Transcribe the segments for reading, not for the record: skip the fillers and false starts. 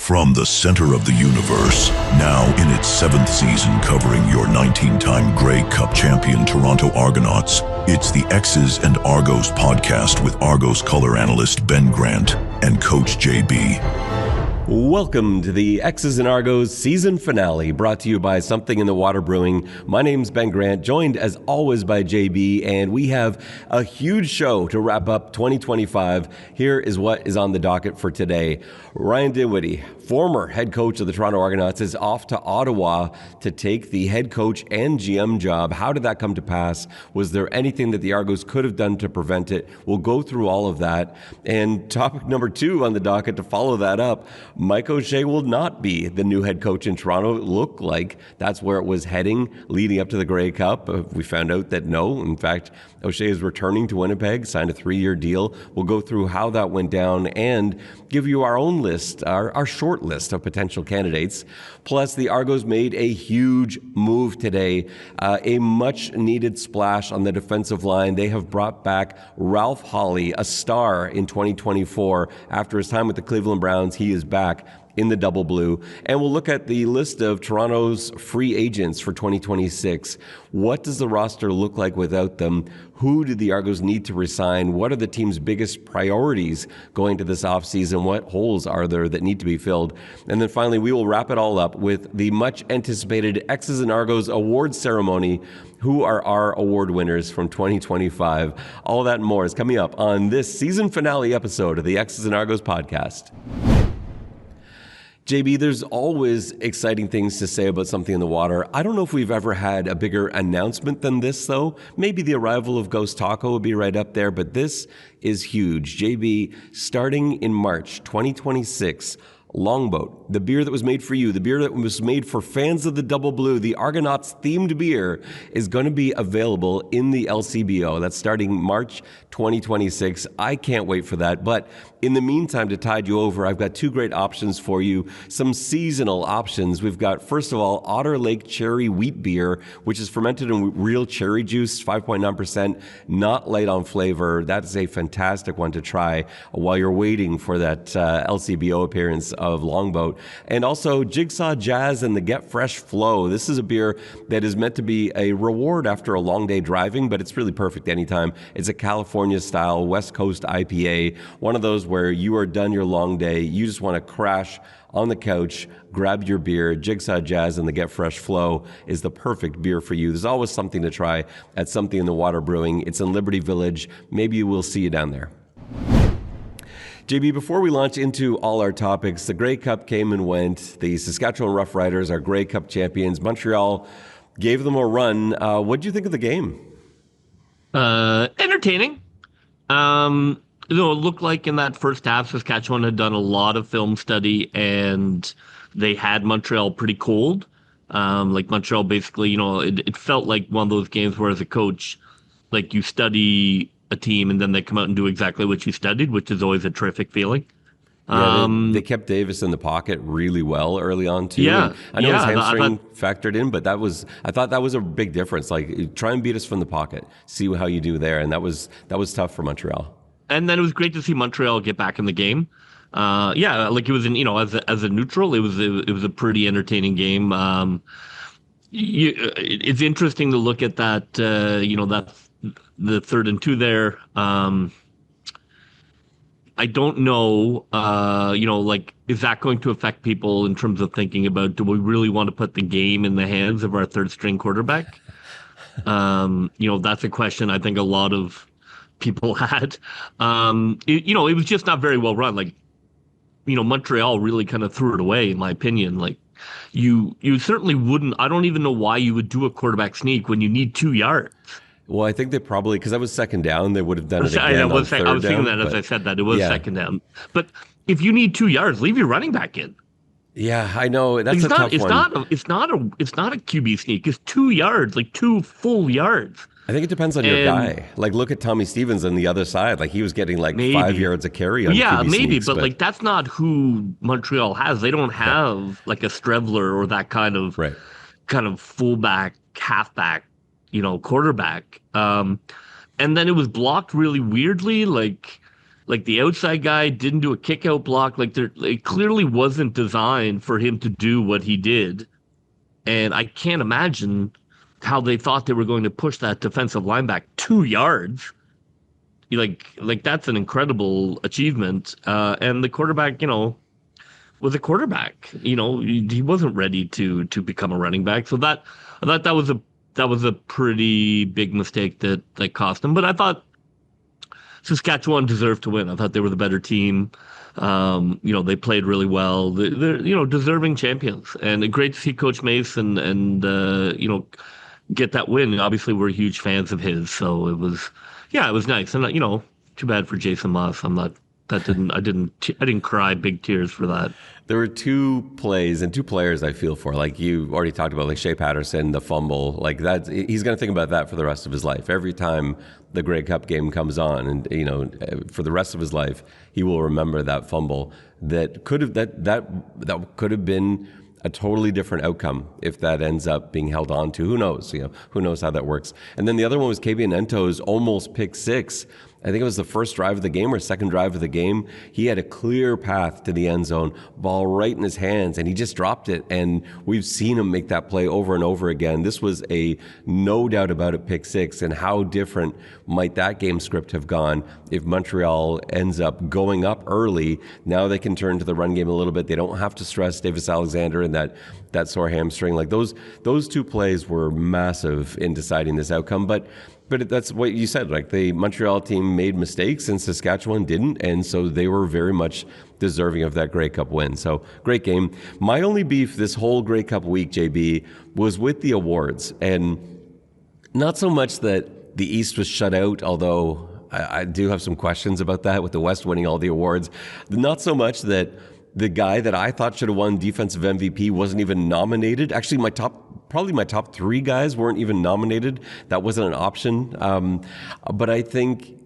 From the center of the universe, now in its 7th season covering your 19-time Grey Cup champion Toronto Argonauts, it's the Xs and Argos podcast with Argos color analyst Ben Grant and Coach JB. Welcome to the Xs and Argos season finale, brought to you by Something in the Water Brewing. My name's Ben Grant, joined as always by JB, and we have a huge show to wrap up 2025. Here is what is on the docket for today. Ryan Dinwiddie, former head coach of the Toronto Argonauts, is off to Ottawa to take the head coach and GM job. How did that come to pass? Was there anything that the Argos could have done to prevent it? We'll go through all of that. And topic number 2 on the docket to follow that up, Mike O'Shea will not be the new head coach in Toronto. It looked like that's where it was heading leading up to the Grey Cup. We found out that no. In fact, O'Shea is returning to Winnipeg, signed a 3-year deal. We'll go through how that went down and give you our own list, our short list of potential candidates. Plus, the Argos made a huge move today, a much-needed splash on the defensive line. They have brought back Ralph Holley, a star in 2024. After his time with the Cleveland Browns, he is back in the double blue. And we'll look at the list of Toronto's free agents for 2026. What does the roster look like without them? Who do the Argos need to resign? What are the team's biggest priorities going to this offseason? What holes are there that need to be filled? And then finally, we will wrap it all up with the much anticipated Xs and Argos Awards ceremony. Who are our award winners from 2025? All that and more is coming up on this season finale episode of the Xs and Argos podcast. JB, there's always exciting things to say about Something in the Water. I don't know if we've ever had a bigger announcement than this, though. Maybe the arrival of Ghost Taco would be right up there, but this is huge. JB, starting in March 2026, Longboat, the beer that was made for you, the beer that was made for fans of the Double Blue, the Argonauts-themed beer, is going to be available in the LCBO. That's starting March 2026. I can't wait for that. But in the meantime, to tide you over, I've got 2 great options for you, some seasonal options. We've got, first of all, Otter Lake Cherry Wheat Beer, which is fermented in real cherry juice, 5.9%, not light on flavor. That is a fantastic one to try while you're waiting for that LCBO appearance of Longboat. And also Jigsaw Jazz and the Get Fresh Flow. This is a beer that is meant to be a reward after a long day driving, but it's really perfect anytime. It's a California-style West Coast IPA, one of those where you are done your long day, you just want to crash on the couch, grab your beer. Jigsaw Jazz and the Get Fresh Flow is the perfect beer for you. There's always something to try at Something in the Water Brewing. It's in Liberty Village. Maybe we'll see you down there. JB, before we launch into all our topics, the Grey Cup came and went. The Saskatchewan Roughriders are Grey Cup champions. Montreal gave them a run. What did you think of the game? Entertaining. It looked like in that first half, Saskatchewan had done a lot of film study and they had Montreal pretty cold. Like Montreal basically, it felt like one of those games where as a coach, like you study a team and then they come out and do exactly what you studied, which is always a terrific feeling. Yeah, they kept Davis in the pocket really well early on too. Yeah, I know his hamstring factored in, but I thought that was a big difference. Like, try and beat us from the pocket, see how you do there, and that was tough for Montreal. And then it was great to see Montreal get back in the game. Like it was as a neutral, it was a pretty entertaining game. It's interesting to look at that. That's the 3rd and 2 there. I don't know, is that going to affect people in terms of thinking about, do we really want to put the game in the hands of our 3rd string quarterback? That's a question I think a lot of people had. It was just not very well run. Like, Montreal really kind of threw it away, in my opinion. Like, you certainly wouldn't, I don't even know why you would do a quarterback sneak when you need 2 yards. Well, I think they probably, because that was second down, they would have done it again on third down. I was thinking that as I said that. It was second down. But if you need 2 yards, leave your running back in. Yeah, I know. That's a tough one. It's not a QB sneak. It's 2 yards, like 2 full yards. I think it depends on your guy. Like, look at Tommy Stevens on the other side. Like, he was getting 5 yards a carry on QB sneaks, but like that's not who Montreal has. They don't have like a Strevler or that kind of fullback, halfback, quarterback. And then it was blocked really weirdly. Like, Like the outside guy didn't do a kick out block. Like it clearly wasn't designed for him to do what he did. And I can't imagine how they thought they were going to push that defensive line back 2 yards. Like that's an incredible achievement. And the quarterback, was a quarterback. He wasn't ready to become a running back. So I thought that was a pretty big mistake that cost him. But I thought Saskatchewan deserved to win. I thought they were the better team. They played really well. They're deserving champions, and great to see Coach Mace and get that win. Obviously, we're huge fans of his, so it was nice. And too bad for Jason Moss. I didn't cry big tears for that. There were two plays and two players I feel for, like you already talked about, like Shea Patterson, the fumble, like that. He's going to think about that for the rest of his life. Every time the Grey Cup game comes on, and for the rest of his life, he will remember that fumble that could have been a totally different outcome if that ends up being held on to. Who knows? Who knows how that works? And then the other one was Kabian Ento's almost pick six. I think it was the first drive of the game or second drive of the game. He had a clear path to the end zone, ball right in his hands, and he just dropped it. And we've seen him make that play over and over again. This was a no doubt about it pick six. And how different might that game script have gone if Montreal ends up going up early? Now they can turn to the run game a little bit. They don't have to stress Davis Alexander and that sore hamstring. Like those two plays were massive in deciding this outcome. But that's what you said. Like the Montreal team made mistakes and Saskatchewan didn't, and so they were very much deserving of that Grey Cup win. So great game. My only beef this whole Grey Cup week, JB, was with the awards, and not so much that the East was shut out, although I do have some questions about that with the West winning all the awards. Not so much that the guy that I thought should have won defensive MVP wasn't even nominated. Actually, probably my top three guys weren't even nominated. That wasn't an option. But I think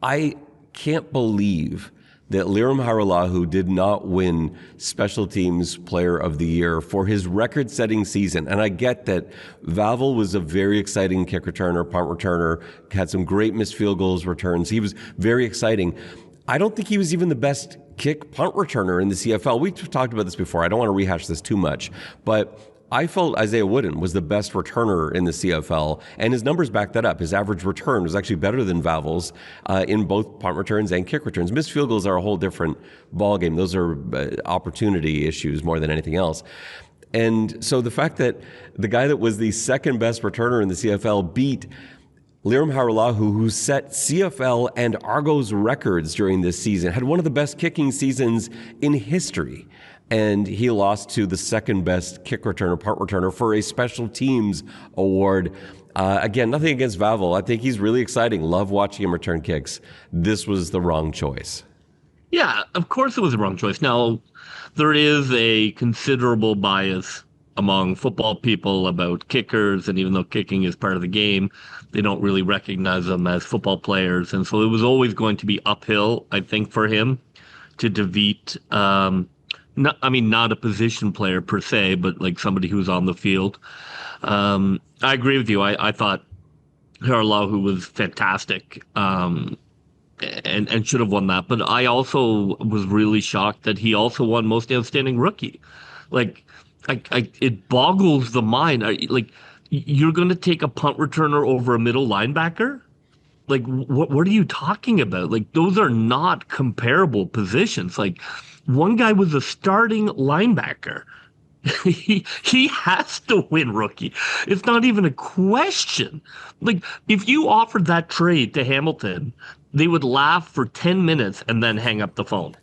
I can't believe that Liram Haralahu did not win Special Teams Player of the Year for his record-setting season. And I get that Vavel was a very exciting kick returner, punt returner, had some great missed field goals returns. He was very exciting. I don't think he was even the best kick punt returner in the CFL. We've talked about this before. I don't want to rehash this too much, but I felt Isaiah Wooden was the best returner in the CFL, and his numbers back that up. His average return was actually better than Vavel's in both punt returns and kick returns. Missed field goals are a whole different ballgame. Those are opportunity issues more than anything else. And so the fact that the guy that was the second best returner in the CFL beat Liram Haralahu, who set CFL and Argos records during this season, had one of the best kicking seasons in history. And he lost to the second best kick returner, punt returner for a special teams award. Again, nothing against Vavel. I think he's really exciting. Love watching him return kicks. This was the wrong choice. Yeah, of course it was the wrong choice. Now, there is a considerable bias among football people about kickers, and even though kicking is part of the game, they don't really recognize them as football players. And so it was always going to be uphill, I think, for him to defeat, not a position player per se, but like somebody who's on the field. I agree with you. I thought Haralahu was fantastic and should have won that. But I also was really shocked that he also won Most Outstanding Rookie. It boggles the mind. You're going to take a punt returner over a middle linebacker? Like, what are you talking about? Like, those are not comparable positions. Like, one guy was a starting linebacker. He has to win rookie. It's not even a question. Like, if you offered that trade to Hamilton, they would laugh for 10 minutes and then hang up the phone.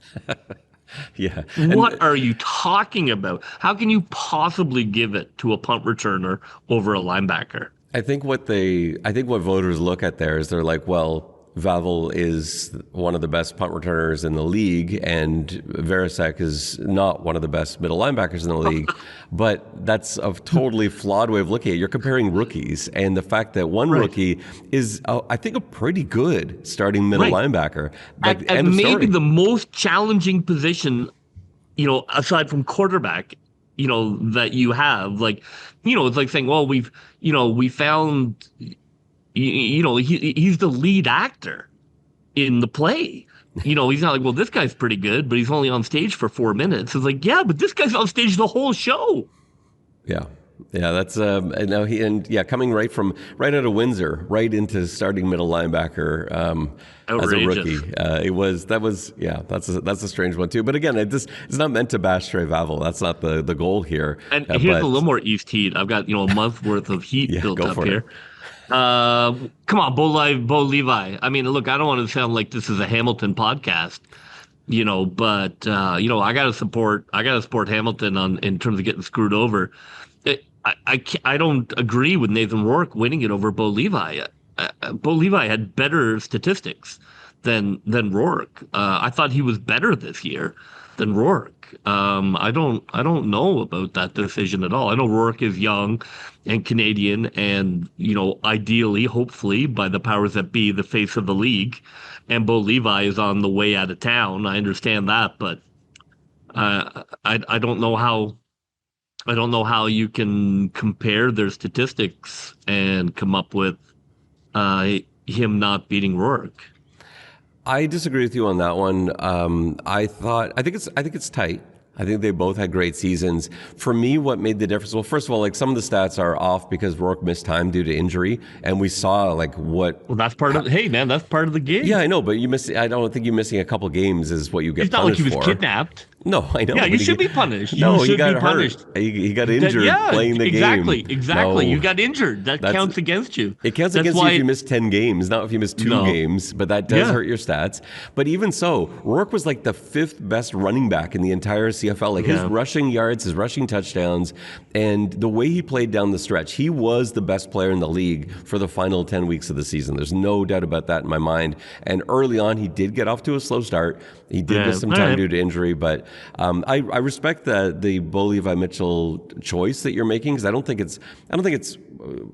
Yeah. What are you talking about? How can you possibly give it to a punt returner over a linebacker? I think what voters look at there is they're like, well, Vavel is one of the best punt returners in the league, and Verisek is not one of the best middle linebackers in the league. But that's a totally flawed way of looking at it. You're comparing rookies, and the fact that one rookie is, I think, a pretty good starting middle linebacker. At maybe the most challenging position, aside from quarterback, that you have. It's like saying, well, we found... he's the lead actor in the play. He's not like, well, this guy's pretty good, but he's only on stage for 4 minutes. It's like, yeah, but this guy's on stage the whole show. Yeah. Yeah, that's and now coming right out of Windsor, right into starting middle linebacker as a rookie. That's a strange one too. But again, it's not meant to bash Trey Vavel. That's not the goal here. And here's a little more East heat. I've got a month worth of heat built up here. Come on, Bo Levi. I mean, look, I don't want to sound like this is a Hamilton podcast, but I gotta support Hamilton in terms of getting screwed over. I don't agree with Nathan Rourke winning it over Bo Levi. Bo Levi had better statistics than Rourke. I thought he was better this year than Rourke. I don't know about that decision at all. I know Rourke is young and Canadian, and ideally, hopefully, by the powers that be, the face of the league. And Bo Levi is on the way out of town. I understand that, but I don't know how. I don't know how you can compare their statistics and come up with him not beating Rourke. I disagree with you on that one. I think it's tight. I think they both had great seasons. For me, what made the difference? Well, first of all, like some of the stats are off because Rourke missed time due to injury, and we saw Well, that's part of. Hey, man, that's part of the game. Yeah, I know, but I don't think you missing a couple games is what you get punished for. It's not like he was kidnapped. No, I know. Yeah, you should be punished. He got hurt. He got injured playing the game. Exactly. No. You got injured. That counts against you. It counts against you if you miss 10 games, not if you miss 2 games, but that does hurt your stats. But even so, Rourke was like the 5th best running back in the entire CFL. Like his rushing yards, his rushing touchdowns, and the way he played down the stretch, he was the best player in the league for the final 10 weeks of the season. There's no doubt about that in my mind. And early on, he did get off to a slow start. He did miss some time due to injury, but I respect the Bo Levi Mitchell choice that you're making, because I don't think it's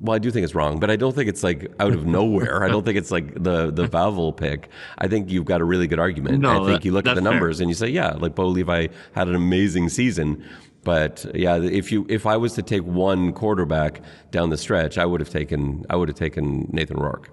well, I do think it's wrong, but I don't think it's like out of nowhere. I don't think it's like the Vavel pick. I think you've got a really good argument. No, I think you look at the numbers fair. And you say, yeah, like Bo Levi had an amazing season. But yeah, if I was to take one quarterback down the stretch, I would have taken Nathan Rourke.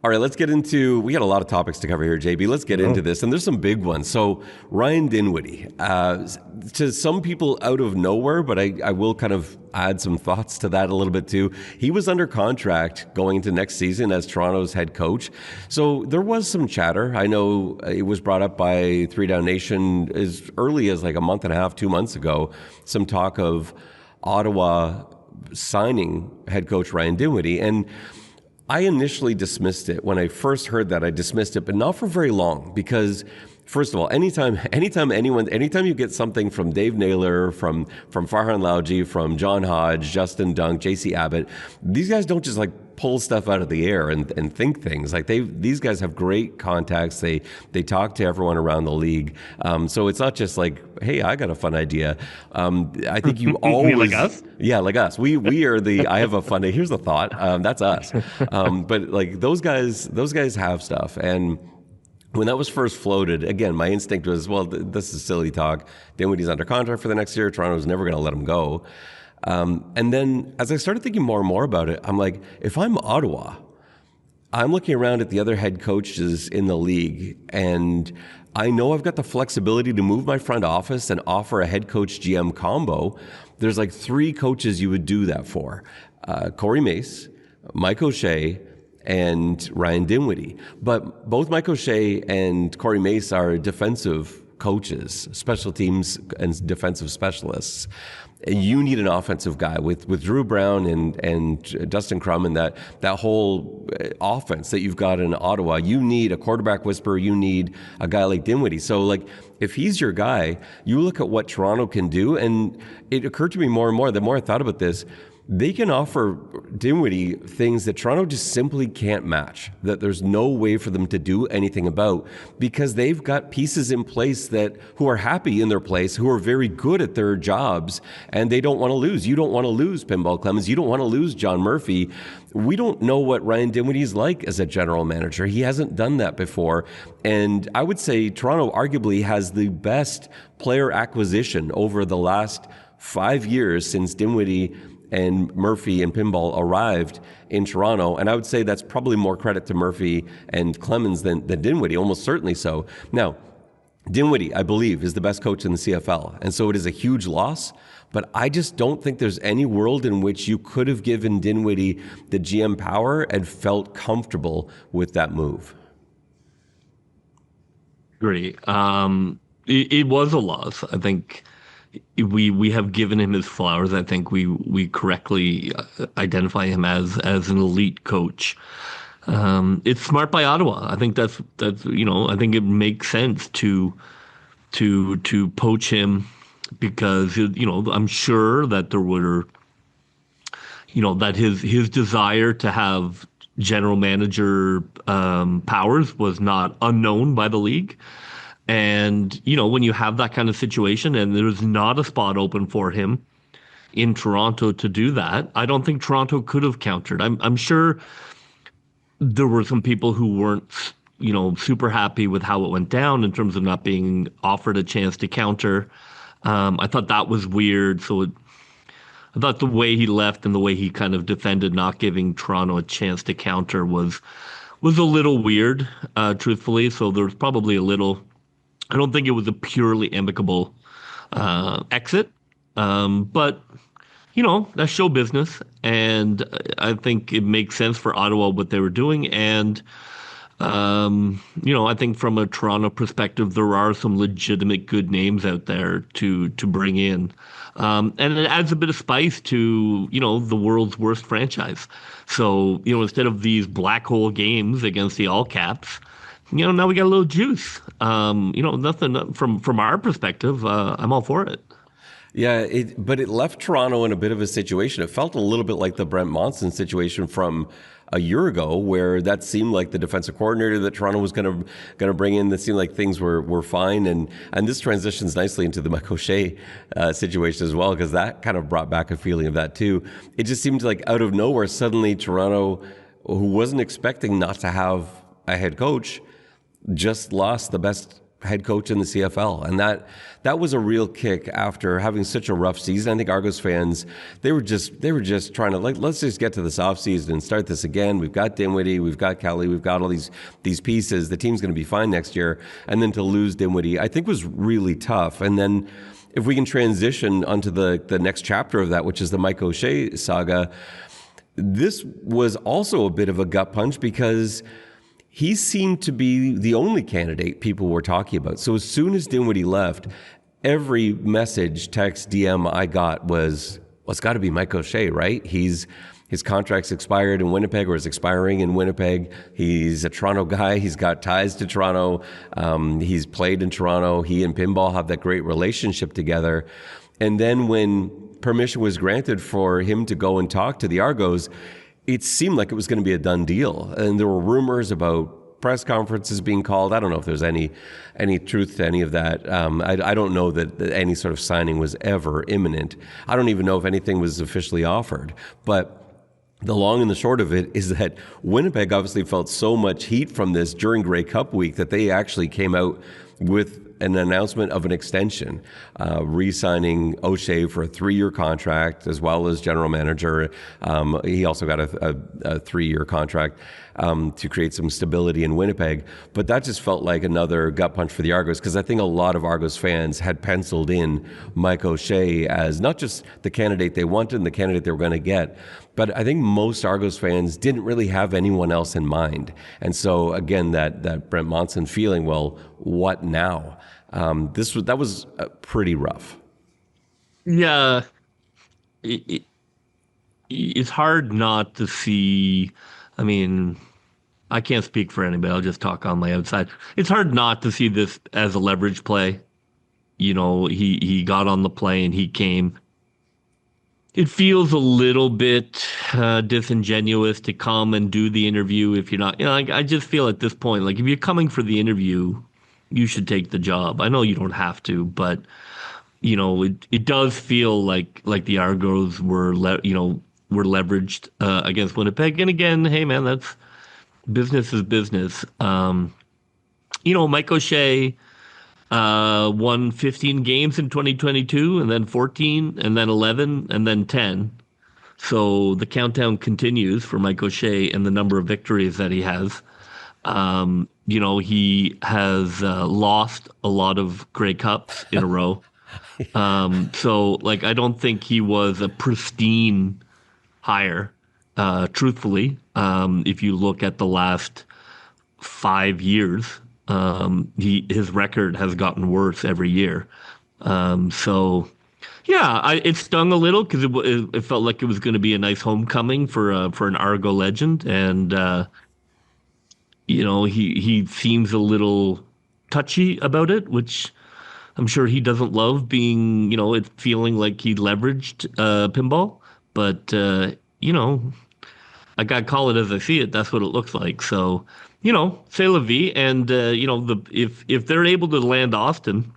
All right, let's get into, we got a lot of topics to cover here, JB. Let's get into this. And there's some big ones. So Ryan Dinwiddie, to some people out of nowhere, but I will kind of add some thoughts to that a little bit too. He was under contract going into next season as Toronto's head coach. So there was some chatter. I know it was brought up by 3 Down Nation as early as like a month and a half, 2 months ago, some talk of Ottawa signing head coach Ryan Dinwiddie. And I initially dismissed it. When I first heard that, I dismissed it, but not for very long, because first of all, anytime you get something from Dave Naylor, from Farhan Lalji, from John Hodge, Justin Dunk, JC Abbott, these guys don't just like pull stuff out of the air and think things. Like these guys have great contacts. They talk to everyone around the league. So it's not just like, hey, I got a fun idea. I think you always like us? Yeah, like us. We are the I have a fun idea. Here's the thought. That's us. But like those guys have stuff. And when that was first floated, again, my instinct was, well, this is silly talk. Dinwiddie's under contract for the next year. Toronto's never going to let him go. And then as I started thinking more and more about it, I'm like, if I'm Ottawa, I'm looking around at the other head coaches in the league, and I know I've got the flexibility to move my front office and offer a head coach GM combo. There's like 3 coaches you would do that for. Corey Mace, Mike O'Shea, and Ryan Dinwiddie. But both Mike O'Shea and Corey Mace are defensive coaches, special teams and defensive specialists. You need an offensive guy with Drew Brown and Dustin Crum and that whole offense that you've got in Ottawa. You need a quarterback whisperer. You need a guy like Dinwiddie. So like if he's your guy, you look at what Toronto can do. And it occurred to me more and more, the more I thought about this, they can offer Dinwiddie things that Toronto just simply can't match, that there's no way for them to do anything about, because they've got pieces in place who are happy in their place, who are very good at their jobs, and they don't want to lose. You don't want to lose Pinball Clemens. You don't want to lose John Murphy. We don't know what Ryan Dinwiddie's like as a general manager. He hasn't done that before. And I would say Toronto arguably has the best player acquisition over the last 5 years since Dinwiddie and Murphy and Pinball arrived in Toronto. And I would say that's probably more credit to Murphy and Clemens than Dinwiddie, almost certainly so. Now, Dinwiddie, I believe, is the best coach in the CFL. And so it is a huge loss. But I just don't think there's any world in which you could have given Dinwiddie the GM power and felt comfortable with that move. Agree. It was a loss. I think we have given him his flowers. I think we correctly identify him as an elite coach. It's smart by Ottawa. I think that's I think it makes sense to poach him because I'm sure that there were that his desire to have general manager powers was not unknown by the league. And, when you have that kind of situation and there's not a spot open for him in Toronto to do that, I don't think Toronto could have countered. I'm sure there were some people who weren't, super happy with how it went down in terms of not being offered a chance to counter. I thought that was weird. I thought the way he left and the way he kind of defended not giving Toronto a chance to counter was a little weird, truthfully. So there's probably a little. I don't think it was a purely amicable exit, but that's show business, and I think it makes sense for Ottawa what they were doing. And I think from a Toronto perspective, there are some legitimate good names out there to bring in. And it adds a bit of spice to, the world's worst franchise. So, instead of these black hole games against the All Caps, now we got a little juice. Nothing from our perspective. I'm all for it. Yeah, but it left Toronto in a bit of a situation. It felt a little bit like the Brent Monson situation from a year ago, where that seemed like the defensive coordinator that Toronto was going to bring in. That seemed like things were fine, and this transitions nicely into the Mike O'Shea situation as well, because that kind of brought back a feeling of that too. It just seemed like out of nowhere, suddenly Toronto, who wasn't expecting not to have a head coach, just lost the best head coach in the CFL. And that was a real kick after having such a rough season. I think Argos fans, they were just trying to, let's just get to this offseason and start this again. We've got Dinwiddie, we've got Kelly, we've got all these pieces. The team's going to be fine next year. And then to lose Dinwiddie, I think was really tough. And then if we can transition onto the next chapter of that, which is the Mike O'Shea saga, this was also a bit of a gut punch because he seemed to be the only candidate people were talking about. So as soon as Dinwiddie left, every message, text, DM I got was, well, it's got to be Mike O'Shea, right? His contract's expired in Winnipeg, or is expiring in Winnipeg. He's a Toronto guy. He's got ties to Toronto. He's played in Toronto. He and Pinball have that great relationship together. And then when permission was granted for him to go and talk to the Argos, it seemed like it was going to be a done deal. And there were rumors about press conferences being called. I don't know if there's any truth to any of that. I don't know that any sort of signing was ever imminent. I don't even know if anything was officially offered. But the long and the short of it is that Winnipeg obviously felt so much heat from this during Grey Cup week that they actually came out with an announcement of an extension, re-signing O'Shea for a 3-year contract, as well as general manager. He also got a 3-year contract to create some stability in Winnipeg. But that just felt like another gut punch for the Argos, because I think a lot of Argos fans had penciled in Mike O'Shea as not just the candidate they wanted and the candidate they were going to get, but I think most Argos fans didn't really have anyone else in mind. And so, again, that Brent Monson feeling, well, what now? That was pretty rough. Yeah. It's hard not to see. I mean, I can't speak for anybody. I'll just talk on my outside. It's hard not to see this as a leverage play. He got on the plane, he came. It feels a little bit disingenuous to come and do the interview if you're not. I just feel at this point, like, if you're coming for the interview, you should take the job. I know you don't have to, but it does feel like the Argos were leveraged against Winnipeg. And again, hey man, that's business is business. Mike O'Shea won 15 games in 2022, and then 14, and then 11, and then 10. So the countdown continues for Mike O'Shea and the number of victories that he has. He has lost a lot of Grey Cups in a row. So I don't think he was a pristine hire, truthfully. If you look at the last 5 years, his record has gotten worse every year. It stung a little because it felt like it was going to be a nice homecoming for an Argo legend, and he seems a little touchy about it, which I'm sure he doesn't love being, it feeling like he leveraged pinball. But I gotta call it as I see it. That's what it looks like. So, c'est la vie, and if they're able to land Austin,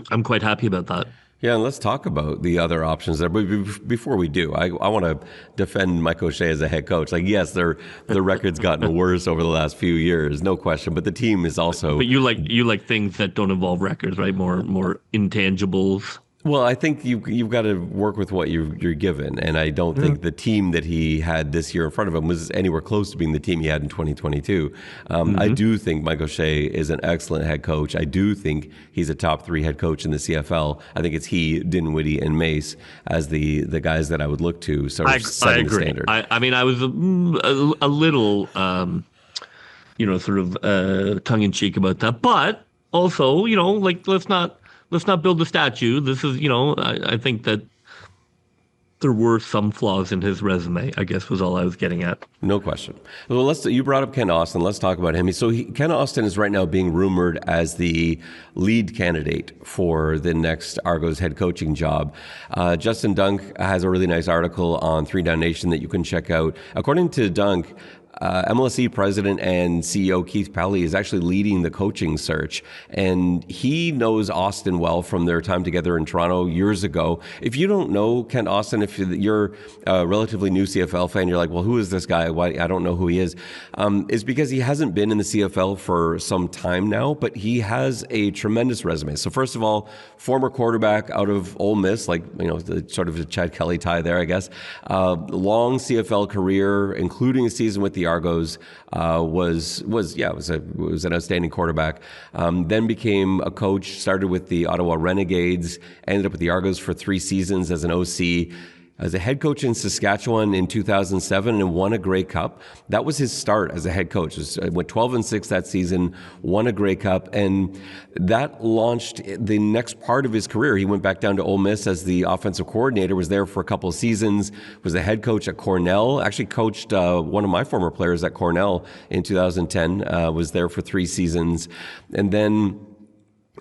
I'm quite happy about that. Yeah, and let's talk about the other options there. But before we do, I want to defend Mike O'Shea as a head coach. Yes, the record's gotten worse over the last few years, no question. But the team is also. But you like things that don't involve records, right? More intangibles. Well, I think you've got to work with what you're given, and I don't think the team that he had this year in front of him was anywhere close to being the team he had in 2022. I do think Mike O'Shea is an excellent head coach. I do think he's a top 3 head coach in the CFL. I think it's he, Dinwiddie, and Mace as the guys that I would look to sort of setting the standard. I was a little sort of tongue in cheek about that, but also let's not build a statue. This is, I think that there were some flaws in his resume, I guess was all I was getting at. No question. Well, you brought up Ken Austin. Let's talk about him. Ken Austin is right now being rumored as the lead candidate for the next Argos head coaching job. Justin Dunk has a really nice article on 3 Down Nation that you can check out. According to Dunk, MLSE president and CEO Keith Pally is actually leading the coaching search, and he knows Austin well from their time together in Toronto years ago. If you don't know Kent Austin, if you're a relatively new CFL fan, you're like, well, who is this guy? Why I don't know who he is. It's because he hasn't been in the CFL for some time now, but he has a tremendous resume. So first of all, former quarterback out of Ole Miss, the sort of a Chad Kelly tie there, I guess. Long CFL career, including a season with the Argos, was an outstanding quarterback. Then became a coach, started with the Ottawa Renegades, ended up with the Argos for 3 seasons as an OC. As a head coach in Saskatchewan in 2007 and won a Grey Cup. That was his start as a head coach. Went 12-6 that season, won a Grey Cup, and that launched the next part of his career. He went back down to Ole Miss as the offensive coordinator, was there for a couple of seasons, was the head coach at Cornell, actually coached one of my former players at Cornell in 2010, was there for 3 seasons, and then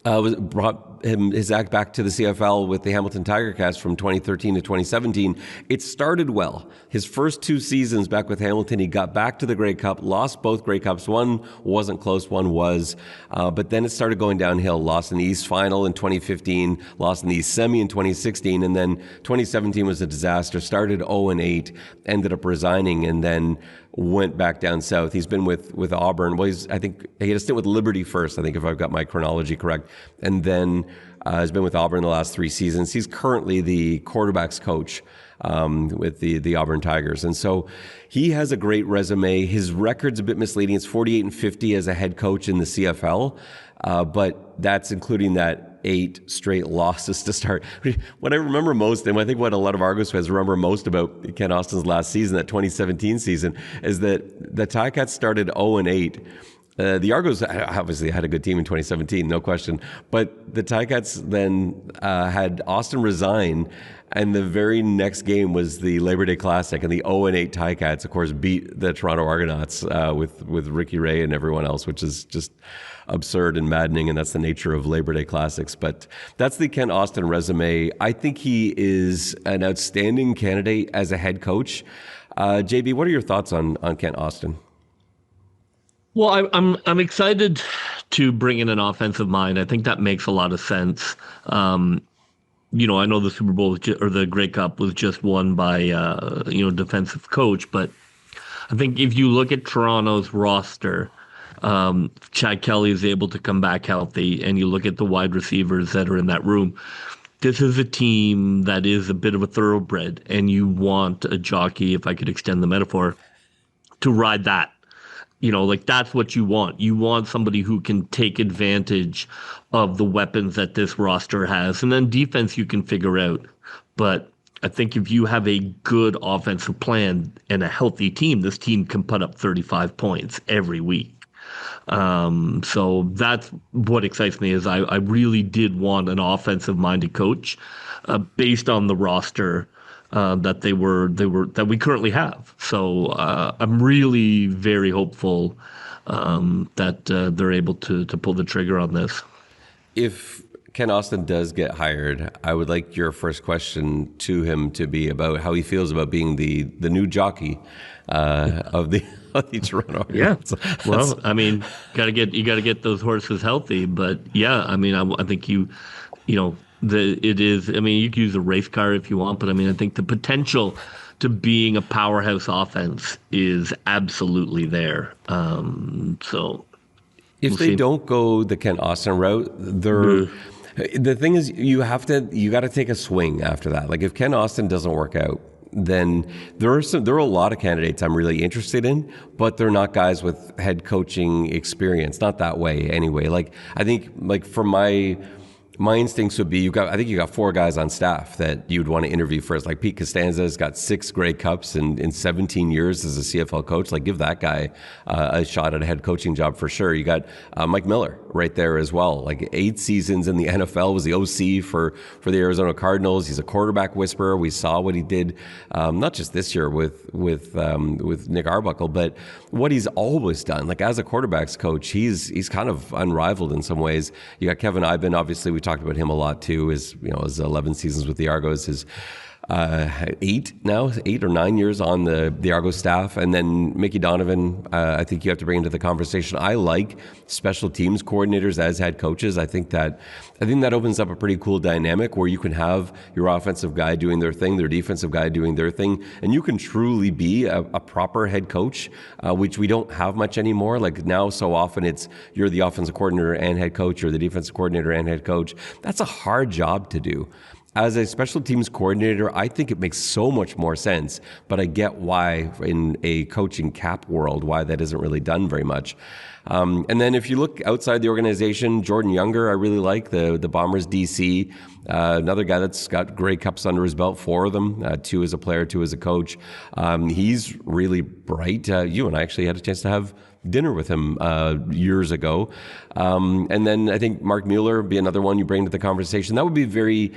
brought his act back to the CFL with the Hamilton Tiger Cats from 2013 to 2017. It started well. His first 2 seasons back with Hamilton, he got back to the Grey Cup, lost both Grey Cups. One wasn't close, one was. But then it started going downhill. Lost in the East Final in 2015, lost in the East Semi in 2016, and then 2017 was a disaster. Started 0-8, ended up resigning, and then went back down south. He's been with Auburn. Well, I think he had a stint with Liberty first, I think, if I've got my chronology correct. And then has been with Auburn the last 3 seasons. He's currently the quarterback's coach with the Auburn Tigers. And so he has a great resume. His record's a bit misleading. It's 48-50 as a head coach in the CFL, but that's including that 8 straight losses to start. What I remember most, and I think what a lot of Argos fans remember most about Ken Austin's last season, that 2017 season, is that the Ticats started 0-8. The Argos obviously had a good team in 2017, no question. But the Ticats then had Austin resign, and the very next game was the Labor Day Classic, and the 0-8 Ticats, of course, beat the Toronto Argonauts with Ricky Ray and everyone else, which is just absurd and maddening, and that's the nature of Labor Day Classics. But that's the Ken Austin resume. I think he is an outstanding candidate as a head coach. JB, what are your thoughts on Ken Austin? Well, I'm excited to bring in an offensive mind. I think that makes a lot of sense. I know the Super Bowl or the Grey Cup was just won by defensive coach, but I think if you look at Toronto's roster, Chad Kelly is able to come back healthy, and you look at the wide receivers that are in that room. this is a team that is a bit of a thoroughbred, and you want a jockey, if I could extend the metaphor, to ride that. Like that's what you want. You want somebody who can take advantage of the weapons that this roster has. And then defense you can figure out. But I think if you have a good offensive plan and a healthy team, this team can put up 35 points every week. So that's what excites me is I really did want an offensive-minded coach based on the roster that we currently have. So I'm really very hopeful that they're able to pull the trigger on this. If Ken Austin does get hired, I would like your first question to him to be about how he feels about being the new jockey of the Toronto Argonauts. Yeah. Well, I mean, you gotta get those horses healthy. But yeah, I mean, I think it is. I mean, you can use a race car if you want, but I mean, I think the potential to being a powerhouse offense is absolutely there. So if they don't go the Ken Austin route, the thing is, you got to take a swing after that. Like if Ken Austin doesn't work out, then there are a lot of candidates I'm really interested in, but they're not guys with head coaching experience. Not that way anyway. Like I think, like for my instincts would be I think you got 4 guys on staff that you'd want to interview first. Like Pete Costanza's got 6 Grey Cups in 17 years as a CFL coach. Like give that guy a shot at a head coaching job for sure. You got Mike Miller right there as well. Like 8 seasons in the NFL, was the OC for the Arizona Cardinals. He's a quarterback whisperer. We saw what he did, not just this year with Nick Arbuckle, but what he's always done. Like as a quarterbacks coach, he's kind of unrivaled in some ways. You got Kevin Iben, obviously we talked about him a lot too. His 11 seasons with the Argos, his 8 or 9 years on the Argos staff, and then Mickey Donovan. I think you have to bring into the conversation. I like special teams coordinators as head coaches. I think that opens up a pretty cool dynamic where you can have your offensive guy doing their thing, their defensive guy doing their thing, and you can truly be a proper head coach, which we don't have much anymore. Like now, so often it's you're the offensive coordinator and head coach, or the defensive coordinator and head coach. That's a hard job to do. As a special teams coordinator, I think it makes so much more sense, but I get why in a coaching cap world, why that isn't really done very much. And then if you look outside the organization, Jordan Younger, I really like, the Bombers DC, another guy that's got Grey Cups under his belt, 4 of them, 2 as a player, 2 as a coach. He's really bright. You and I actually had a chance to have dinner with him years ago. And then I think Mark Mueller would be another one you bring to the conversation. That would be very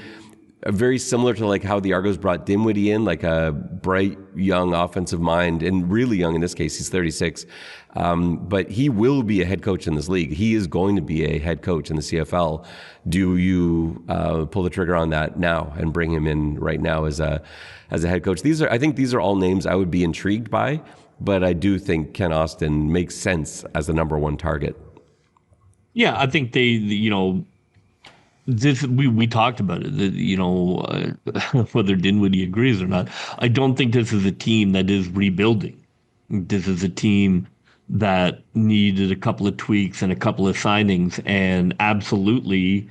similar to like how the Argos brought Dinwiddie in, like a bright, young offensive mind, and really young in this case, he's 36. But he will be a head coach in this league. He is going to be a head coach in the CFL. Do you pull the trigger on that now and bring him in right now as a head coach? I think these are all names I would be intrigued by, but I do think Ken Austin makes sense as the number 1 target. Yeah, I think we talked about it, whether Dinwiddie agrees or not. I don't think this is a team that is rebuilding. This is a team that needed a couple of tweaks and a couple of signings, and absolutely,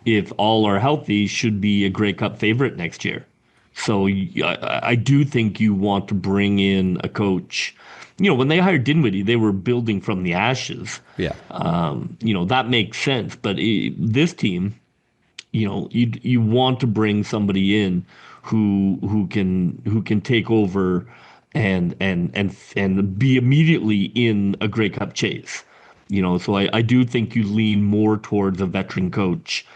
if all are healthy, should be a Grey Cup favorite next year. So I do think you want to bring in a coach. When they hired Dinwiddie, they were building from the ashes. Yeah. That makes sense. But this team, you want to bring somebody in who can take over and be immediately in a Grey Cup chase. So I do think you lean more towards a veteran coach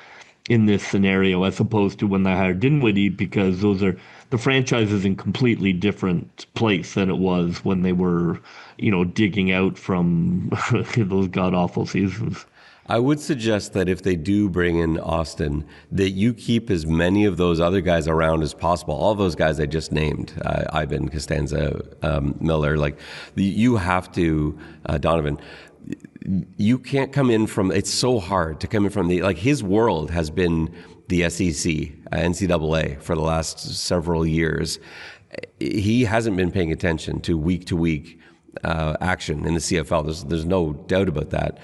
in this scenario as opposed to when they hired Dinwiddie, because the franchise is in completely different place than it was when they were, digging out from those god awful seasons. I would suggest that if they do bring in Austin, that you keep as many of those other guys around as possible. All those guys I just named, Ivan, Costanza, Miller, you have to, Donovan, you can't come in from, it's so hard to come in from his world has been the SEC, NCAA for the last several years. He hasn't been paying attention to week action in the CFL. There's no doubt about that.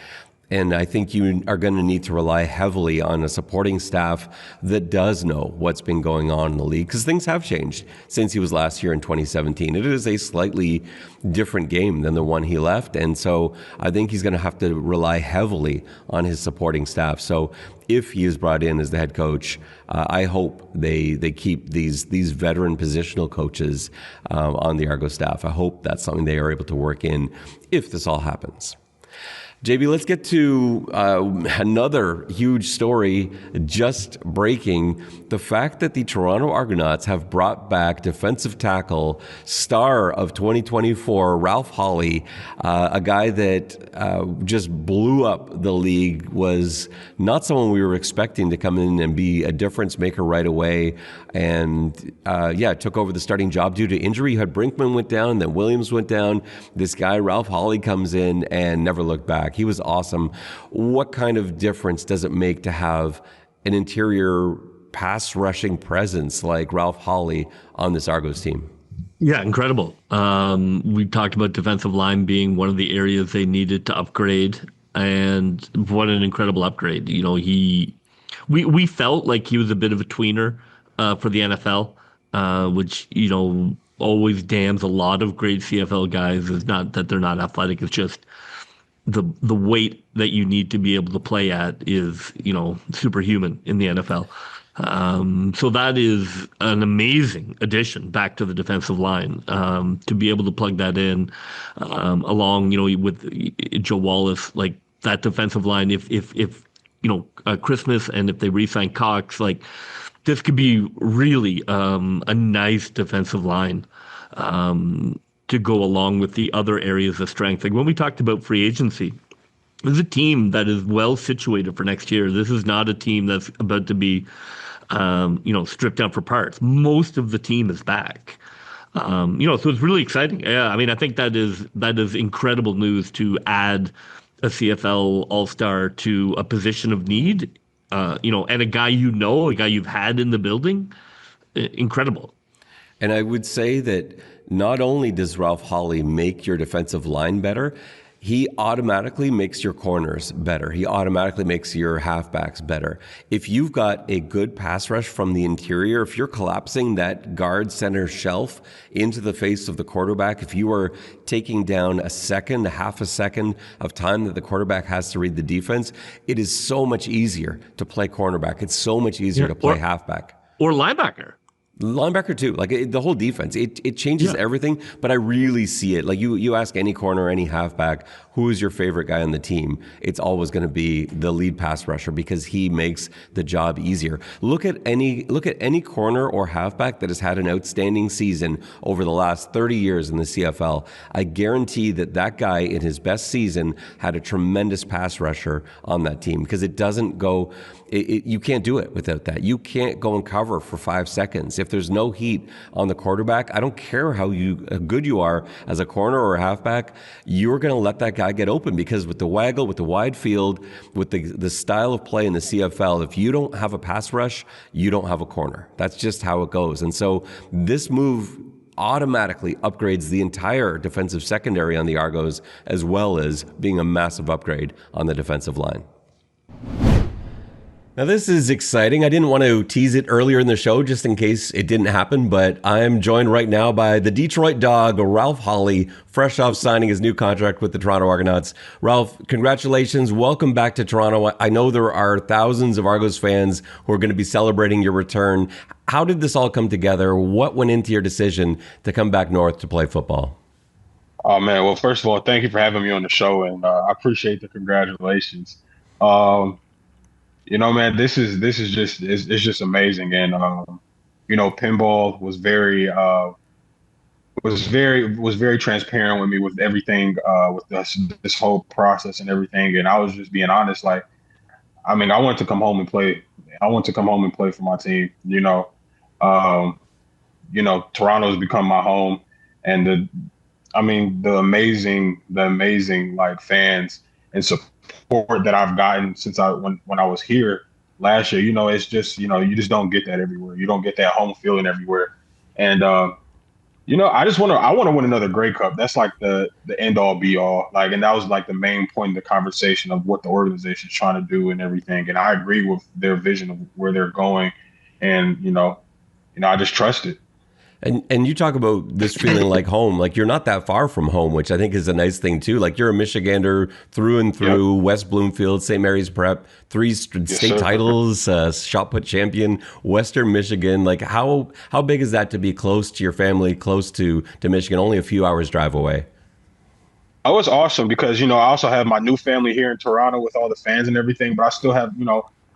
And I think you are going to need to rely heavily on a supporting staff that does know what's been going on in the league, because things have changed since he was last year in 2017. It is a slightly different game than the one he left. And so I think he's going to have to rely heavily on his supporting staff. So if he is brought in as the head coach, I hope they keep these veteran positional coaches on the Argos staff. I hope that's something they are able to work in if this all happens. JB, let's get to another huge story just breaking. The fact that the Toronto Argonauts have brought back defensive tackle, star of 2024, Ralph Holley, a guy that just blew up the league, was not someone we were expecting to come in and be a difference maker right away. And took over the starting job due to injury. You had Brinkman went down, then Williams went down. This guy, Ralph Holley, comes in and never looked back. He was awesome. What kind of difference does it make to have an interior pass rushing presence like Ralph Holley on this Argos team? Yeah, incredible. We talked about defensive line being one of the areas they needed to upgrade, and what an incredible upgrade. You know, we felt like he was a bit of a tweener for the NFL, which, you know, always damns a lot of great CFL guys. It's not that they're not athletic, it's just the weight that you need to be able to play at is, you know, superhuman in the NFL. So that is an amazing addition back to the defensive line, to be able to plug that in along, you know, with Joe Wallace, like that defensive line. If you know, Christmas, and if they re-sign Cox, like this could be really a nice defensive line to go along with the other areas of strength. Like when we talked about free agency, this is a team that is well situated for next year. This is not a team that's about to be, you know, stripped down for parts. Most of the team is back. You know, so it's really exciting. Yeah, I mean, I think that is incredible news to add a CFL All-Star to a position of need. You know, and a guy you've had in the building, incredible. And I would say that not only does Ralph Holley make your defensive line better, he automatically makes your corners better. He automatically makes your halfbacks better. If you've got a good pass rush from the interior, if you're collapsing that guard center shelf into the face of the quarterback, if you are taking down a half a second of time that the quarterback has to read the defense, it is so much easier to play cornerback. It's so much easier to play halfback. Or linebacker. Linebacker too, like the whole defense, it changes everything. But I really see it. Like you ask any corner, any halfback, who is your favorite guy on the team? It's always going to be the lead pass rusher, because he makes the job easier. Look at any corner or halfback that has had an outstanding season over the last 30 years in the CFL. I guarantee that guy in his best season had a tremendous pass rusher on that team, because it doesn't go. You can't do it without that. You can't go and cover for 5 seconds. If there's no heat on the quarterback, I don't care how good you are as a corner or a halfback, you're going to let that guy get open, because with the waggle, with the wide field, with the style of play in the CFL, if you don't have a pass rush, you don't have a corner. That's just how it goes. And so this move automatically upgrades the entire defensive secondary on the Argos, as well as being a massive upgrade on the defensive line. Now, this is exciting. I didn't want to tease it earlier in the show just in case it didn't happen, but I'm joined right now by the Detroit Dog, Ralph Holley, fresh off signing his new contract with the Toronto Argonauts. Ralph, congratulations. Welcome back to Toronto. I know there are thousands of Argos fans who are going to be celebrating your return. How did this all come together? What went into your decision to come back north to play football? Oh, man. Well, first of all, thank you for having me on the show, and I appreciate the congratulations. You know, man, this is just it's just amazing, and you know, pinball was very transparent with me with everything, with this whole process and everything, and I was just being honest. Like, I mean, I want to come home and play. I want to come home and play for my team. You know, Toronto has become my home, and the amazing like fans and support that I've gotten since when I was here last year. You know, it's just, you know, you just don't get that everywhere. You don't get that home feeling everywhere. And I want to win another Grey Cup. That's like the end all be all. Like, and that was like the main point of the conversation of what the organization is trying to do and everything. And I agree with their vision of where they're going. And I just trust it. And you talk about this feeling like home, like you're not that far from home, which I think is a nice thing too. Like you're a Michigander through and through, Yep. West Bloomfield, St. Mary's Prep, three Yes, state sir. titles, shot put champion, Western Michigan. Like how big is that to be close to your family, close to Michigan, only a few hours drive away? Oh, it's awesome because I also have my new family here in Toronto with all the fans and everything, but I still have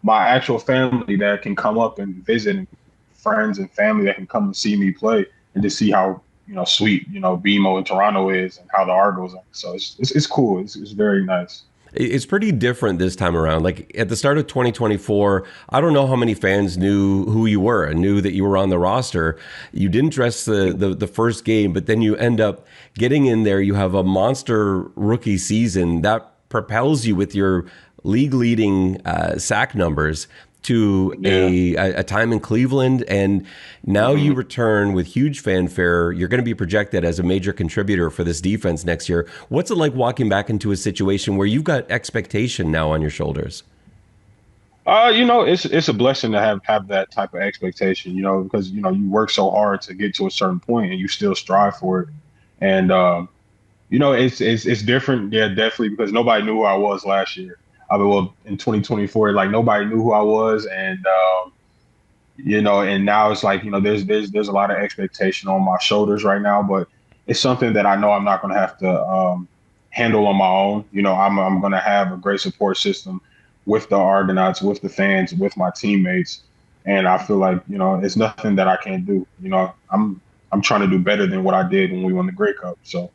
my actual family that can come up and visit, and friends and family that can come and see me play and just see how sweet BMO in Toronto is and how the Argos are. So it's cool. It's very nice. It's pretty different this time around. Like at the start of 2024, I don't know how many fans knew who you were and knew that you were on the roster. You didn't dress the first game, but then you end up getting in there. You have a monster rookie season that propels you with your league leading sack numbers to Yeah. a time in Cleveland, and now you hmm return with huge fanfare. You're going to be projected as a major contributor for this defense next year. What's it like walking back into a situation where you've got expectation now on your shoulders? it's a blessing to have that type of expectation, because you work so hard to get to a certain point and you still strive for it. And it's different, yeah, definitely, because nobody knew who I was last year. I mean, well, in 2024, like nobody knew who I was, and and now it's like there's a lot of expectation on my shoulders right now, but it's something that I know I'm not going to have to handle on my own. I'm going to have a great support system with the Argonauts, with the fans, with my teammates, and I feel like it's nothing that I can't do. I'm trying to do better than what I did when we won the Grey Cup. So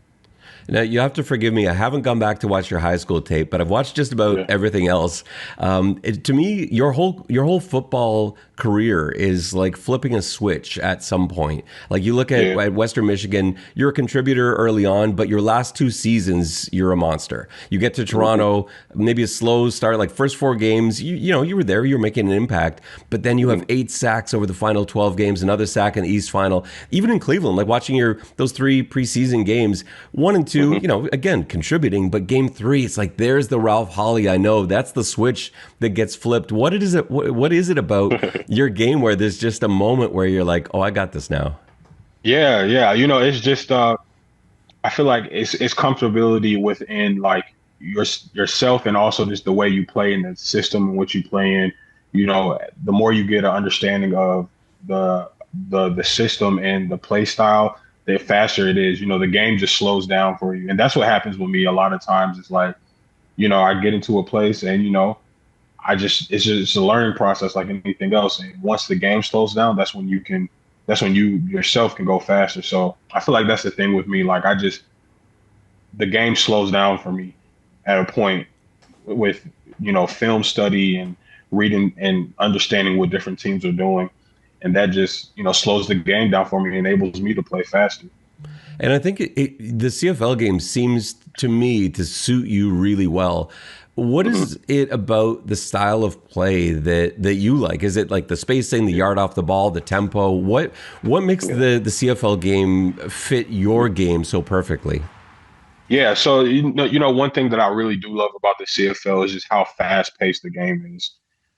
Now, you have to forgive me. I haven't gone back to watch your high school tape, but I've watched just about yeah. everything else. To me, your whole football career is like flipping a switch at some point. Like you look Yeah. at Western Michigan, you're a contributor early on, but your last two seasons, you're a monster. You get to hmm Toronto, maybe a slow start, like first four games, you were there, you were making an impact, but then you have hmm 8 sacks over the final 12 games, another sack in the East Final. Even in Cleveland, like watching those three preseason games, 1 and 2, hmm again, contributing, but game three, it's like there's the Ralph Holley. I know that's the switch that gets flipped. What is it about your game where there's just a moment where you're like, oh, I got this now? Yeah, yeah. It's just I feel like it's comfortability within like yourself, and also just the way you play in the system in which you play in. The more you get an understanding of the the system and the play style, the faster it is. The game just slows down for you, and that's what happens with me a lot of times. It's like I get into a place, and it's just a learning process like anything else. And once the game slows down, that's when you yourself can go faster. So I feel like that's the thing with me. Like the game slows down for me at a point with, film study and reading and understanding what different teams are doing. And that just, slows the game down for me and enables me to play faster. And I think the CFL game seems to me to suit you really well. What hmm is it about the style of play that you like? Is it like the spacing, the Yeah. yard off the ball, the tempo? What makes Yeah. the CFL game fit your game so perfectly? Yeah, so one thing that I really do love about the CFL is just how fast paced the game is.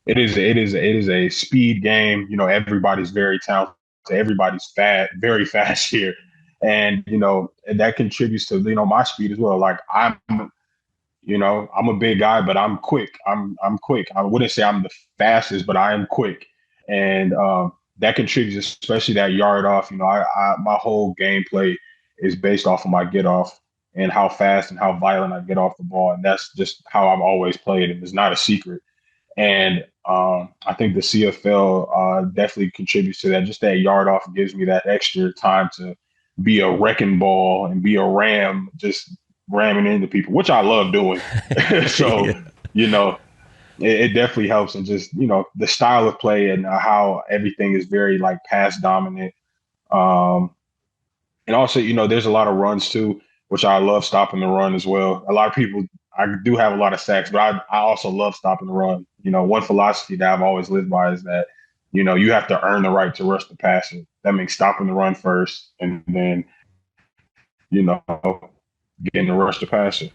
It is a speed game. Everybody's very talented. Everybody's very fast here, and and that contributes to my speed as well. Like I'm a big guy, but I'm quick. I'm quick. I wouldn't say I'm the fastest, but I am quick, and that contributes, especially that yard off. My whole gameplay is based off of my get off and how fast and how violent I get off the ball, and that's just how I've always played, and it's not a secret. And I think the CFL definitely contributes to that. Just that yard off gives me that extra time to be a wrecking ball and be a ram, just ramming into people, which I love doing. So, Yeah. you know, it definitely helps. And just, the style of play and how everything is very like pass dominant. Um, and also, there's a lot of runs too, which I love stopping the run as well. A lot of people, I do have a lot of sacks, but I also love stopping the run. One philosophy that I've always lived by is that you have to earn the right to rush the passer. That means stopping the run first and then, you know, getting the rush the passer.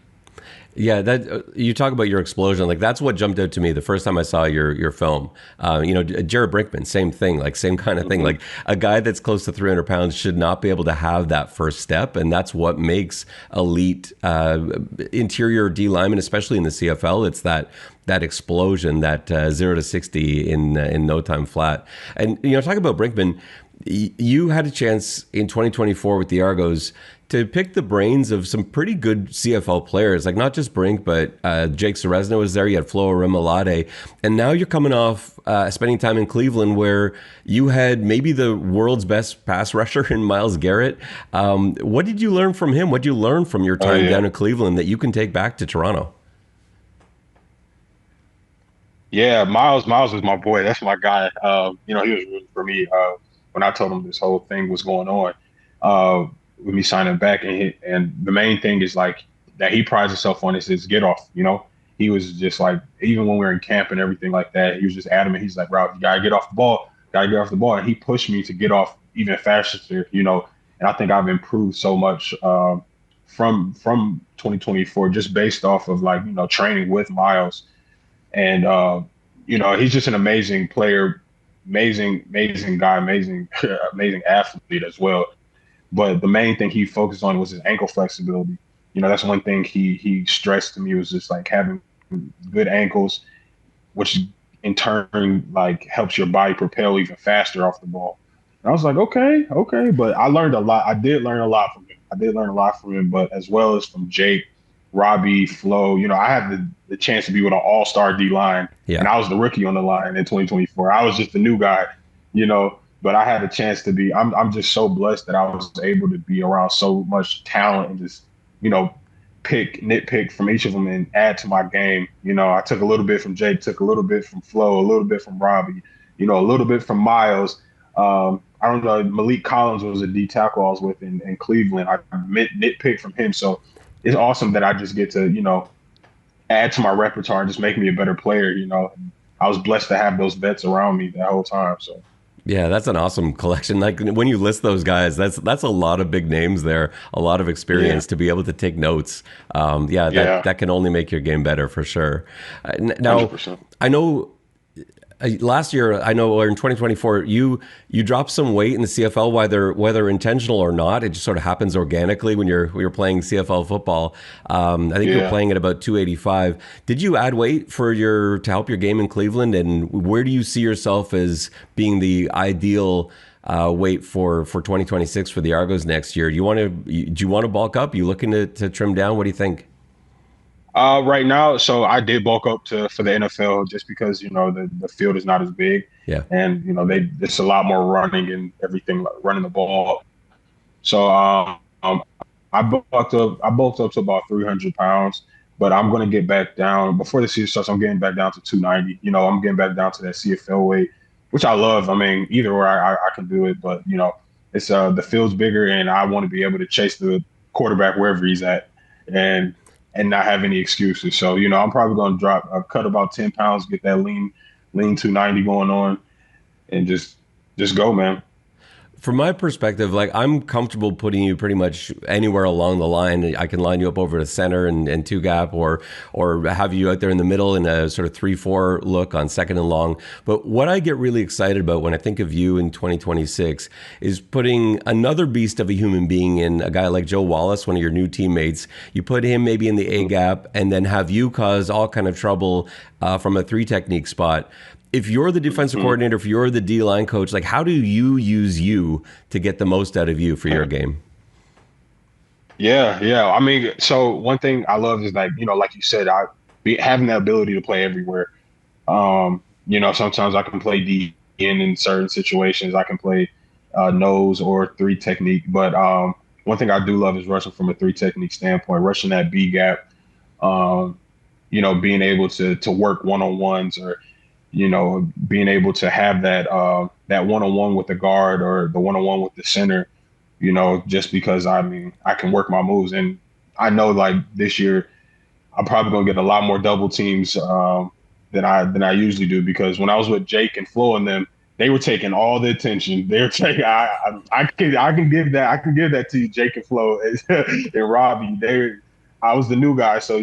Yeah, that you talk about your explosion. Like that's what jumped out to me the first time I saw your film. Jared Brinkman, same thing, like same kind of thing. Mm-hmm. Like a guy that's close to 300 pounds should not be able to have that first step, and that's what makes elite interior D linemen, especially in the CFL. It's that explosion, that 0 to 60 in no time flat. And talk about Brinkman. You had a chance in 2024 with the Argos to pick the brains of some pretty good CFL players, like not just Brink, but Jake Ceresna was there. You had Flo Arimolade. And now you're coming off spending time in Cleveland where you had maybe the world's best pass rusher in Myles Garrett. What did you learn from him? What did you learn from your time down in Cleveland that you can take back to Toronto? Yeah, Miles is my boy. That's my guy. He was rooting for me when I told him this whole thing was going on with me signing back. And the main thing is like that he prides himself on is his get off. He was just like, even when we were in camp and everything like that, he was just adamant. He's like, Ralph, you gotta get off the ball, And he pushed me to get off even faster. And I think I've improved so much from 2024 just based off of like training with Miles. And he's just an amazing player, amazing guy, amazing athlete as well. But the main thing he focused on was his ankle flexibility. That's one thing he stressed to me was just like having good ankles, which in turn like helps your body propel even faster off the ball. And I was like, okay. But I learned a lot. I did learn a lot from him, but as well as from Jake, Robbie, Flo. I had the chance to be with an all-star D line, and I was the rookie on the line in 2024. I was just the new guy, but I had a chance to be. I'm just so blessed that I was able to be around so much talent and just nitpick from each of them and add to my game. I took a little bit from Jake, took a little bit from Flo, a little bit from Robbie, a little bit from Miles. I don't know. Malik Collins was a D tackle I was with in Cleveland. I nitpicked from him, so it's awesome that I just get to add to my repertoire and just make me a better player. I was blessed to have those vets around me that whole time. So. Yeah, that's an awesome collection. Like when you list those guys, that's a lot of big names there, a lot of experience to be able to take notes. That can only make your game better for sure. Now, 100%. I know last year, or in 2024, you dropped some weight in the CFL, whether intentional or not. It just sort of happens organically when you're playing CFL football. I think you're playing at about 285. Did you add weight to help your game in Cleveland? And where do you see yourself as being the ideal weight for 2026 for the Argos next year? Do you want to bulk up? You looking to trim down? What do you think? Right now, so I did bulk up for the NFL just because the field is not as big, and there's a lot more running and everything, like running the ball. So I bulked up to about 300 pounds, but I'm going to get back down before the season starts. I'm getting back down to 290. I'm getting back down to that CFL weight, which I love. I mean, either or I can do it, but it's the field's bigger, and I want to be able to chase the quarterback wherever he's at, and not have any excuses. So, I'm probably going to cut about 10 pounds, get that lean 290 going on, and just go, man. From my perspective, like I'm comfortable putting you pretty much anywhere along the line. I can line you up over to center and two gap, or have you out there in the middle in a sort of 3-4 look on second and long. But what I get really excited about when I think of you in 2026 is putting another beast of a human being in, a guy like Joe Wallace, one of your new teammates. You put him maybe in the A gap and then have you cause all kind of trouble from a 3 technique spot. If you're the defensive coordinator, if you're the D-line coach, like how do you use you to get the most out of you for your game? Yeah. I mean, so one thing I love is like you said, having the ability to play everywhere. Sometimes I can play D in certain situations. I can play nose or 3 technique. But one thing I do love is rushing from a 3 technique standpoint, rushing that B gap, being able to work one-on-ones or being able to have that one-on-one with the guard or the one-on-one with the center, just because I can work my moves. And I know like this year, I'm probably going to get a lot more double teams than I usually do, because when I was with Jake and Flo and them, they were taking all the attention. They were taking. I can give that to you, Jake and Flo and Robbie. I was the new guy, so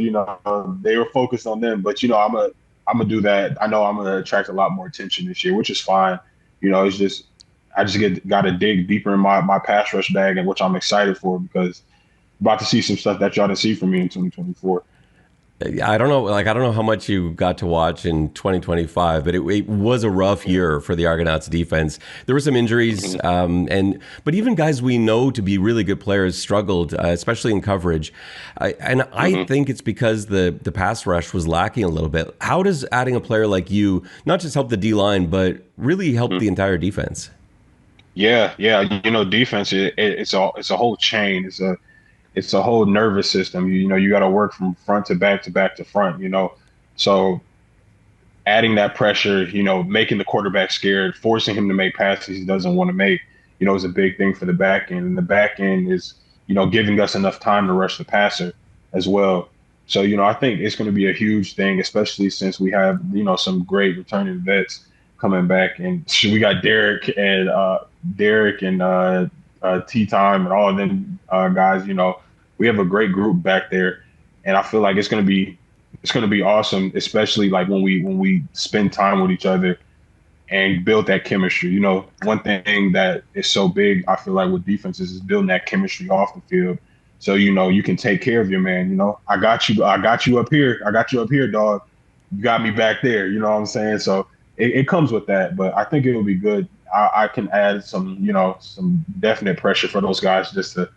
they were focused on them. But I'm gonna do that. I know I'm gonna attract a lot more attention this year, which is fine. It's just I just got to dig deeper in my pass rush bag, and which I'm excited for because I'm about to see some stuff that y'all didn't see from me in 2024. I don't know. I don't know how much you got to watch in 2025, but it was a rough year for the Argonauts defense. There were some injuries, but even guys we know to be really good players struggled, especially in coverage. I think it's because the pass rush was lacking a little bit. How does adding a player like you not just help the D line, but really help the entire defense? Yeah. Defense it's a whole chain. It's a whole nervous system. You got to work from front to back to back to front, So adding that pressure, making the quarterback scared, forcing him to make passes he doesn't want to make, is a big thing for the back end. And the back end is, giving us enough time to rush the passer as well. So, I think it's going to be a huge thing, especially since we have, some great returning vets coming back. And we got Derek and Tea Time and all of them guys. We have a great group back there, and I feel like it's gonna be awesome, especially like when we spend time with each other and build that chemistry. One thing that is so big, I feel like with defenses is building that chemistry off the field. So you can take care of your man. I got you up here. I got you up here, dog. You got me back there. You know what I'm saying? So it comes with that, but I think it'll be good. I can add some definite pressure for those guys just to,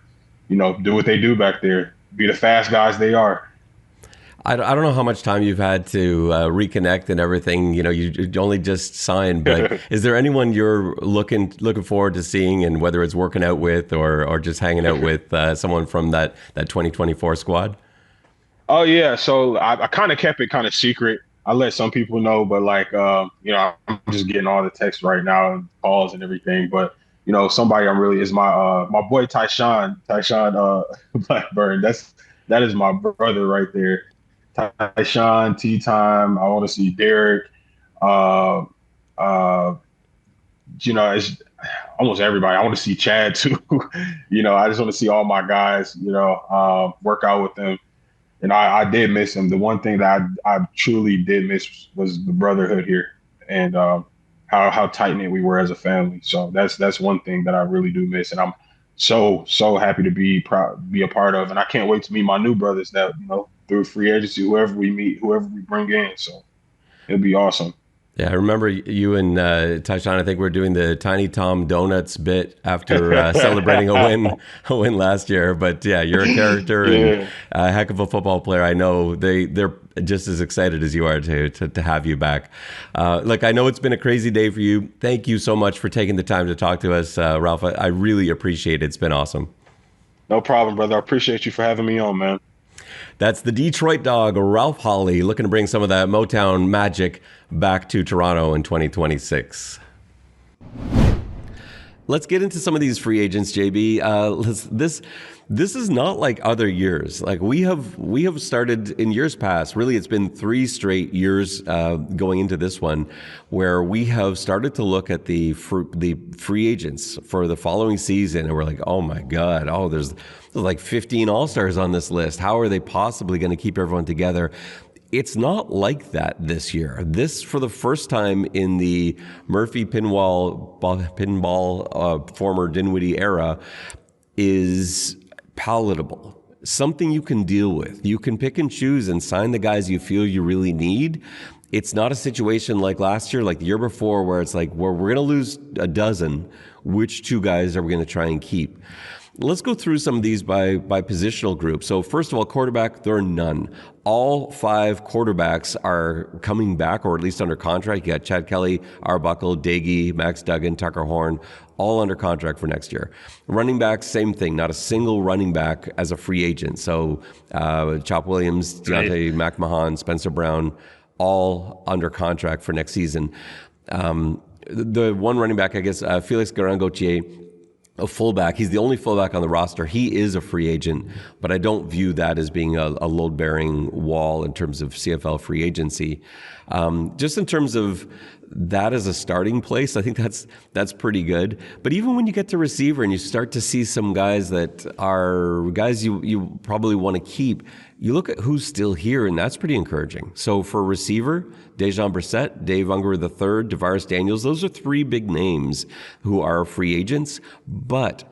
do what they do back there, be the fast guys they are. I don't know how much time you've had to reconnect and everything. You only just signed, but is there anyone you're looking forward to seeing, and whether it's working out with or just hanging out with someone from that 2024 squad? Oh yeah, so I kind of kept it kind of secret. I let some people know, but I'm just getting all the texts right now and calls and everything. But somebody I'm really is my boy Tyshawn Blackburn. That is my brother right there. Tyshawn, Tea Time. I want to see Derek. It's almost everybody. I want to see Chad too. I just want to see all my guys. Work out with them. And I did miss him. The one thing that I truly did miss was the brotherhood here, and how tight knit we were as a family. So that's one thing that I really do miss, and I'm so happy to be a part of. And I can't wait to meet my new brothers that through free agency, whoever we meet, whoever we bring in. So it'll be awesome. Yeah, I remember you and Tyshawn, I think we're doing the Tiny Tom Donuts bit after celebrating a win last year. But yeah, you're a character and a heck of a football player. I know they're just as excited as you are to have you back. Look, I know it's been a crazy day for you. Thank you so much for taking the time to talk to us, Ralph. I really appreciate it. It's been awesome. No problem, brother. I appreciate you for having me on, man. That's the Detroit Dog, Ralph Holley, looking to bring some of that Motown magic back to Toronto in 2026. Let's get into some of these free agents, JB. This is not like other years. Like we have started in years past. Really, it's been 3 straight years going into this one, where we have started to look at the free agents for the following season, and we're like, oh my God, there's like 15 All-Stars on this list. How are they possibly going to keep everyone together? It's not like that this year. This, for the first time in the Murphy pinball former Dinwiddie era, is palatable. Something you can deal with. You can pick and choose and sign the guys you feel you really need. It's not a situation like last year, like the year before, where it's like, well, we're going to lose a dozen. Which 2 guys are we going to try and keep? Let's go through some of these by positional group. So first of all, quarterback, there are none. All 5 quarterbacks are coming back, or at least under contract. You got Chad Kelly, Arbuckle, Dagey, Max Duggan, Tucker Horn, all under contract for next year. Running backs, same thing. Not a single running back as a free agent. So Chop Williams, Deontay McMahon, Spencer Brown, all under contract for next season. The one running back, I guess, Felix Garin-Gauthier, a fullback. He's the only fullback on the roster. He is a free agent, but I don't view that as being a load-bearing wall in terms of CFL free agency. Just in terms of that as a starting place, I think that's pretty good. But even when you get to receiver and you start to see some guys that are guys you probably want to keep, you look at who's still here, and that's pretty encouraging. So for receiver, Dejan Brissett, Dave Unger III, Tavares Daniels, those are three big names who are free agents. But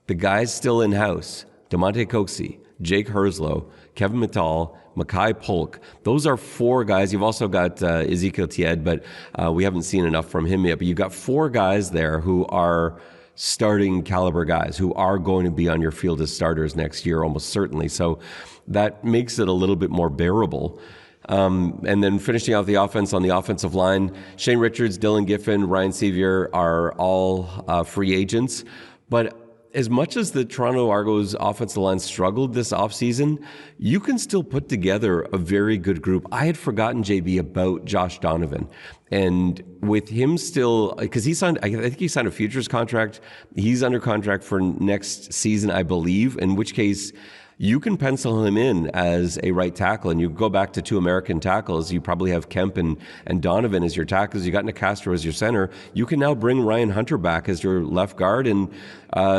the guys still in-house, DeMonte Coxey, Jake Herslow, Kevin Mittal, Makai Polk. Those are four guys. You've also got Ezekiel Tied, but we haven't seen enough from him yet. But you've got four guys there who are starting caliber guys who are going to be on your field as starters next year, almost certainly. So that makes it a little bit more bearable. And then finishing out the offense on the offensive line, Shane Richards, Dylan Giffen, Ryan Sevier are all free agents. But as much as the Toronto Argos offensive line struggled this offseason, you can still put together a very good group. I had forgotten, JB, about Josh Donovan. And with him still, because I think he signed a futures contract. He's under contract for next season, I believe, in which case you can pencil him in as a right tackle, and you go back to two American tackles. You probably have Kemp and Donovan as your tackles. You got Nicastro as your center. You can now bring Ryan Hunter back as your left guard, and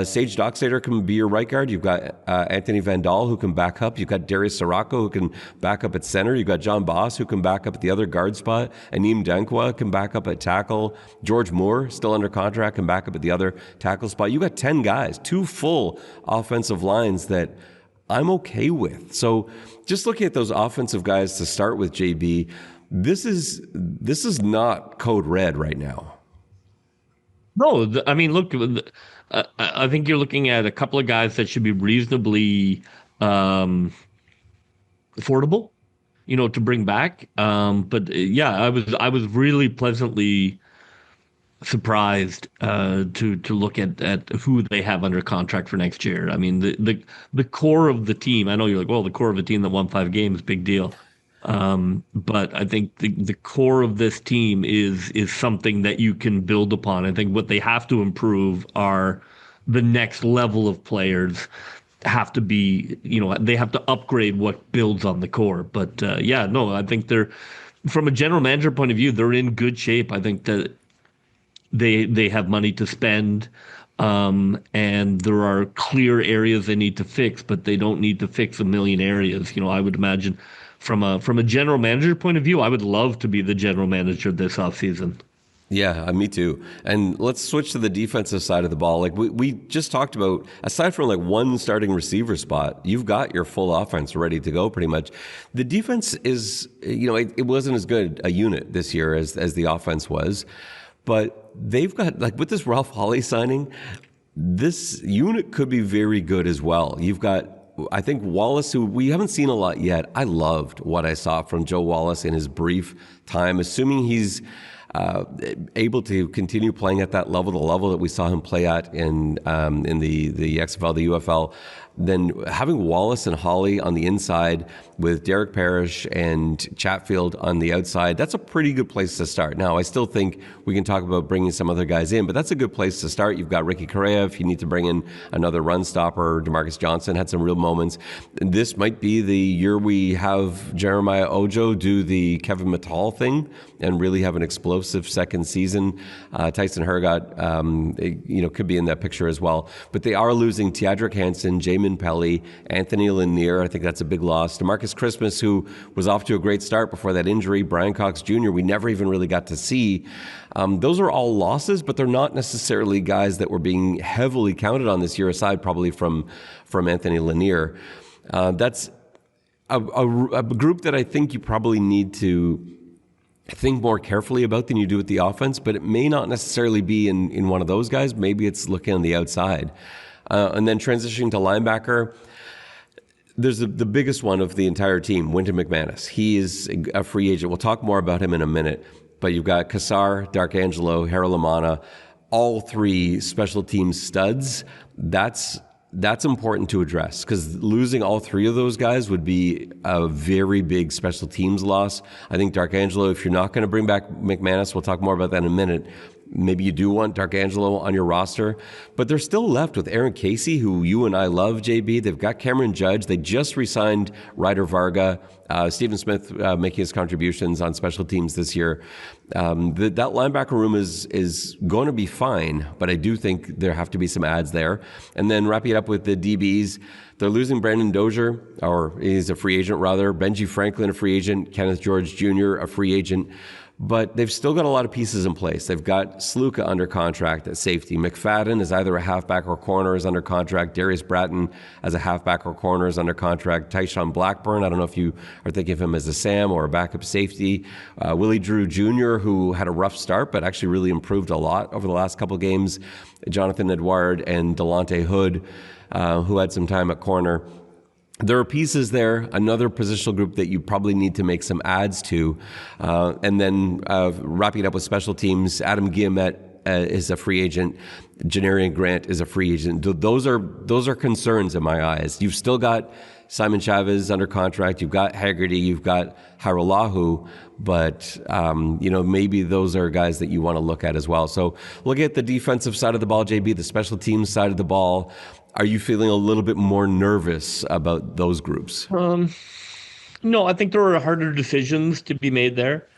Sage Dockstader can be your right guard. You've got Anthony Vandal who can back up. You've got Darius Sirocco who can back up at center. You've got John Boss who can back up at the other guard spot. Aneem Dankwa can back up at tackle. George Moore, still under contract, can back up at the other tackle spot. You got 10 guys, two full offensive lines that I'm okay with. So just looking at those offensive guys to start with, JB, this is not code red right now. No, I mean, look, I think you're looking at a couple of guys that should be reasonably affordable, to bring back. But yeah, I was really pleasantly surprised to look at who they have under contract for next year. I mean, the core of the team. I know you're like, well, the core of a team that won 5 games, big deal. But I think the core of this team is something that you can build upon. I think what they have to improve are the next level of players have to be, they have to upgrade what builds on the core. But I think they're, from a general manager point of view, they're in good shape. I think that they have money to spend, and there are clear areas they need to fix, but they don't need to fix a million areas. I would imagine from a general manager point of view, I would love to be the general manager this offseason. Yeah, me too. And let's switch to the defensive side of the ball. Like we just talked about, aside from like one starting receiver spot, you've got your full offense ready to go pretty much. The defense is, it wasn't as good a unit this year as the offense was. But they've got, like with this Ralph Holley signing, this unit could be very good as well. You've got, I think, Wallace, who we haven't seen a lot yet. I loved what I saw from Joe Wallace in his brief time, assuming he's able to continue playing at that level, the level that we saw him play at in the XFL, the UFL. Then having Wallace and Holley on the inside with Derek Parrish and Chatfield on the outside, that's a pretty good place to start. Now, I still think we can talk about bringing some other guys in, but that's a good place to start. You've got Ricky Correa if you need to bring in another run stopper. DeMarcus Johnson had some real moments. This might be the year we have Jeremiah Ojo do the Kevin Mittal thing and really have an explosive second season. Tyson Hergott, could be in that picture as well. But they are losing Teodric Hansen, Jamin Pelly, Anthony Lanier. I think that's a big loss. DeMarcus Christmas, who was off to a great start before that injury. Brian Cox Jr., we never even really got to see. Those are all losses, but they're not necessarily guys that were being heavily counted on this year, aside probably from Anthony Lanier. That's a group that I think you probably need to think more carefully about than you do with the offense, but it may not necessarily be in one of those guys. Maybe it's looking on the outside. And then transitioning to linebacker, there's the biggest one of the entire team, Wynton McManus. He is a free agent. We'll talk more about him in a minute. But you've got Kassar, Darkangelo, Haralamana, all three special team studs. That's important to address, because losing all three of those guys would be a very big special teams loss. I think Darkangelo, if you're not going to bring back McManus, we'll talk more about that in a minute, Maybe you do want D'Angelo on your roster, but they're still left with Aaron Casey, who you and I love, JB. They've got Cameron Judge. They just re-signed Ryder Varga. Stephen Smith making his contributions on special teams this year. That linebacker room is going to be fine, but I do think there have to be some adds there. And then wrapping it up with the DBs, they're losing Brandon Dozier, or he's a free agent rather, Benji Franklin, a free agent, Kenneth George Jr., a free agent. But they've still got a lot of pieces in place. They've got Sluka under contract at safety. McFadden is either a halfback or corner, is under contract. Darius Bratton as a halfback or corner is under contract. Tyshawn Blackburn, I don't know if you are thinking of him as a Sam or a backup safety. Willie Drew Jr., who had a rough start but actually really improved a lot over the last couple games. Jonathan Edouard and Delonte Hood, who had some time at corner. There are pieces there, another positional group that you probably need to make some adds to. And then wrapping it up with special teams, Adam Guillemette is a free agent. Janarian Grant is a free agent. Those are concerns in my eyes. You've still got Simon Chavez under contract. You've got Haggerty. You've got Haralahu. But, maybe those are guys that you want to look at as well. So looking at the defensive side of the ball, JB, the special teams side of the ball, are you feeling a little bit more nervous about those groups? No, I think there are harder decisions to be made there.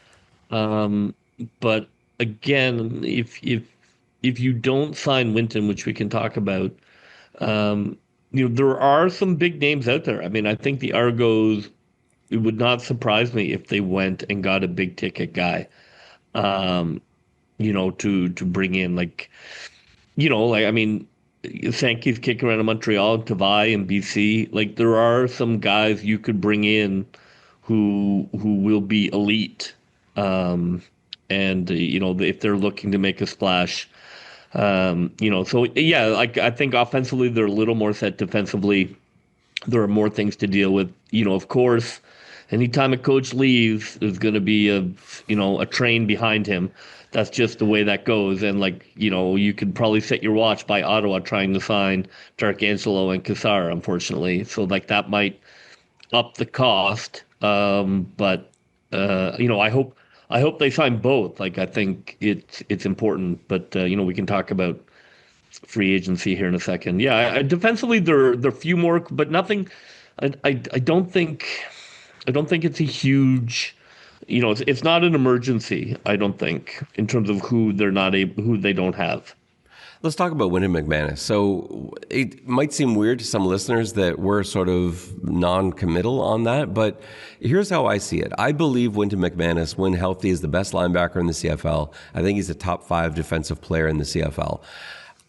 But again, if you don't sign Winton, which we can talk about, there are some big names out there. I mean, I think the Argos, it would not surprise me if they went and got a big ticket guy, to bring in Sankey's kicking around in Montreal, Tavai in BC. Like, there are some guys you could bring in who will be elite. If they're looking to make a splash, I think offensively they're a little more set. Defensively, there are more things to deal with. Of course, anytime a coach leaves, there's going to be a train behind him. That's just the way that goes. And you could probably set your watch by Ottawa trying to sign D'Angelo and Cassar, unfortunately. So that might up the cost. I hope they sign both. I think it's important, but we can talk about free agency here in a second. Yeah, defensively there are few more, but nothing. I don't think it's a huge. It's not an emergency, I don't think, in terms of who they don't have. Let's talk about Winton McManus. So it might seem weird to some listeners that we're sort of non-committal on that, but here's how I see it. I believe Winton McManus, when healthy, is the best linebacker in the CFL. I think he's a top 5 defensive player in the CFL.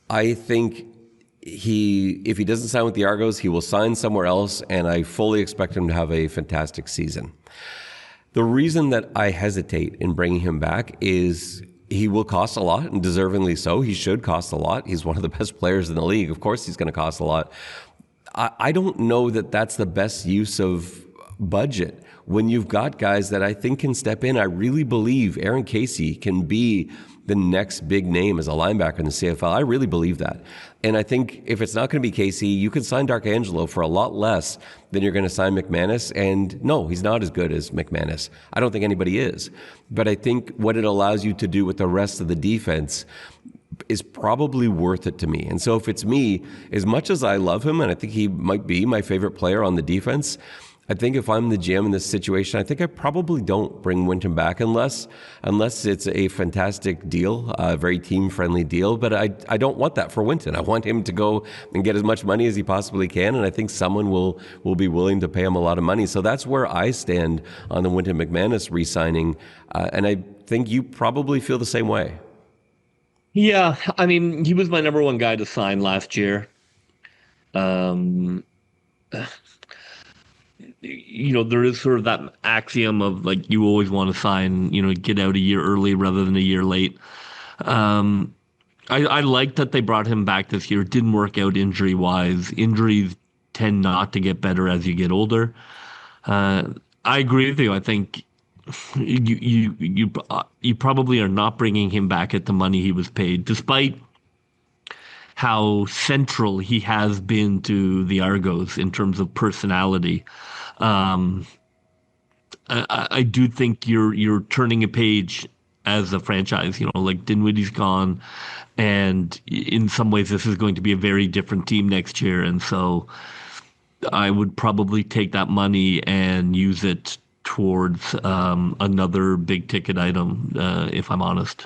I think if he doesn't sign with the Argos, he will sign somewhere else, and I fully expect him to have a fantastic season. The reason that I hesitate in bringing him back is he will cost a lot, and deservingly so. He should cost a lot. He's one of the best players in the league. Of course he's going to cost a lot. I don't know that that's the best use of budget when you've got guys that I think can step in. I really believe Aaron Casey can be the next big name as a linebacker in the CFL. I really believe that. And I think if it's not going to be Casey, you can sign D'Angelo for a lot less than you're going to sign McManus. And no, he's not as good as McManus. I don't think anybody is. But I think what it allows you to do with the rest of the defense is probably worth it to me. And so if it's me, as much as I love him, and I think he might be my favorite player on the defense, I think if I'm the GM in this situation, I think I probably don't bring Winton back unless it's a fantastic deal, a very team-friendly deal. But I don't want that for Winton. I want him to go and get as much money as he possibly can, and I think someone will be willing to pay him a lot of money. So that's where I stand on the Winton McManus re-signing, and I think you probably feel the same way. Yeah, I mean, he was my number one guy to sign last year. There is sort of that axiom of you always want to sign, get out a year early rather than a year late. I like that they brought him back this year. It didn't work out injury-wise. Injuries tend not to get better as you get older. I agree with you. I think you probably are not bringing him back at the money he was paid, despite how central he has been to the Argos in terms of personality. I do think you're turning a page as a franchise. Like Dinwiddie's gone, and in some ways this is going to be a very different team next year. And so I would probably take that money and use it towards another big ticket item, if I'm honest.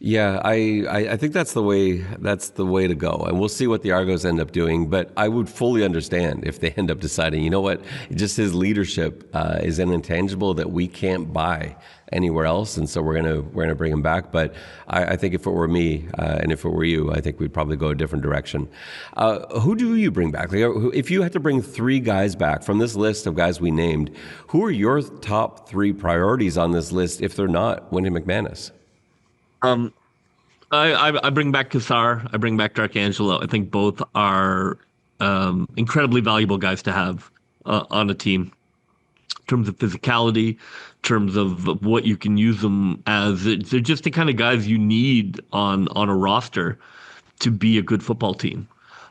Yeah, I think that's the way to go, and we'll see what the Argos end up doing. But I would fully understand if they end up deciding, you know what, just his leadership is an intangible that we can't buy anywhere else, and so we're gonna bring him back. But I think if it were me and if it were you, I think we'd probably go a different direction. Who do you bring back? Like, if you had to bring 3 guys back from this list of guys we named, who are your top 3 priorities on this list if they're not Wynton McManus? I bring back Cassar. I bring back Darkangelo. I think both are incredibly valuable guys to have on a team in terms of physicality, in terms of what you can use them as. They're just the kind of guys you need on a roster to be a good football team.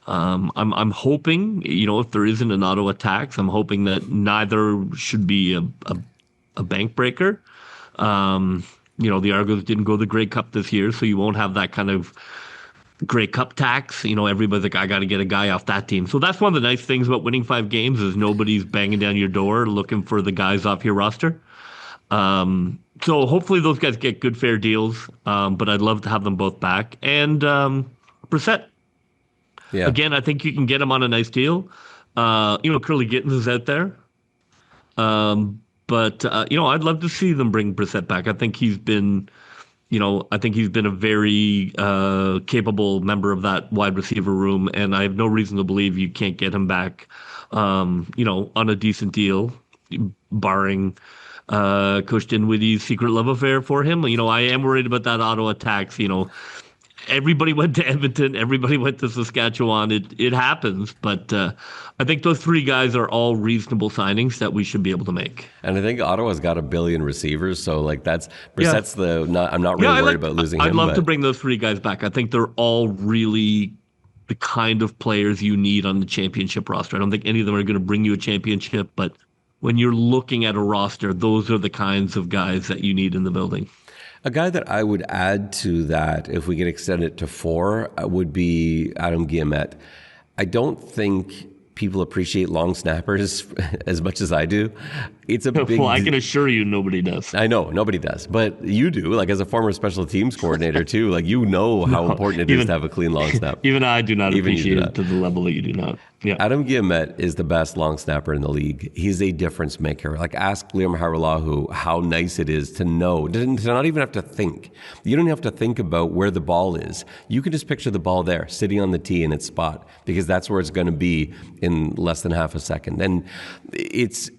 I'm hoping, if there isn't an Ottawa tax, I'm hoping that neither should be a bank breaker. The Argos didn't go the Grey Cup this year, so you won't have that kind of Grey Cup tax. Everybody's like, I got to get a guy off that team. So that's one of the nice things about winning 5 games is nobody's banging down your door looking for the guys off your roster. So hopefully those guys get good, fair deals. But I'd love to have them both back. And Brissett. Yeah. Again, I think you can get him on a nice deal. Curly Gittins is out there. But I'd love to see them bring Brissett back. I think he's been a very capable member of that wide receiver room, and I have no reason to believe you can't get him back, on a decent deal, barring Coach Dinwiddie's secret love affair for him. I am worried about that Ottawa tax. Everybody went to Edmonton. Everybody went to Saskatchewan. It happens. But I think those 3 guys are all reasonable signings that we should be able to make. And I think Ottawa's got 1 billion receivers. So Brissett's I'm not really worried about losing him. I'd love to bring those 3 guys back. I think they're all really the kind of players you need on the championship roster. I don't think any of them are going to bring you a championship. But when you're looking at a roster, those are the kinds of guys that you need in the building. A guy that I would add to that, if we could extend it to 4, would be Adam Guillemette. I don't think people appreciate long snappers as much as I do. It's a big... Well, I can assure you nobody does. I know, nobody does. But you do, like as a former special teams coordinator too, like how important it is to have a clean long snap. Even I do not appreciate it to the level that you do not. Yeah. Adam Guillemette is the best long snapper in the league. He's a difference maker. Like ask Liam Haralahu how nice it is to know, to not even have to think. You don't have to think about where the ball is. You can just picture the ball there, sitting on the tee in its spot, because that's where it's going to be in less than half a second. And it's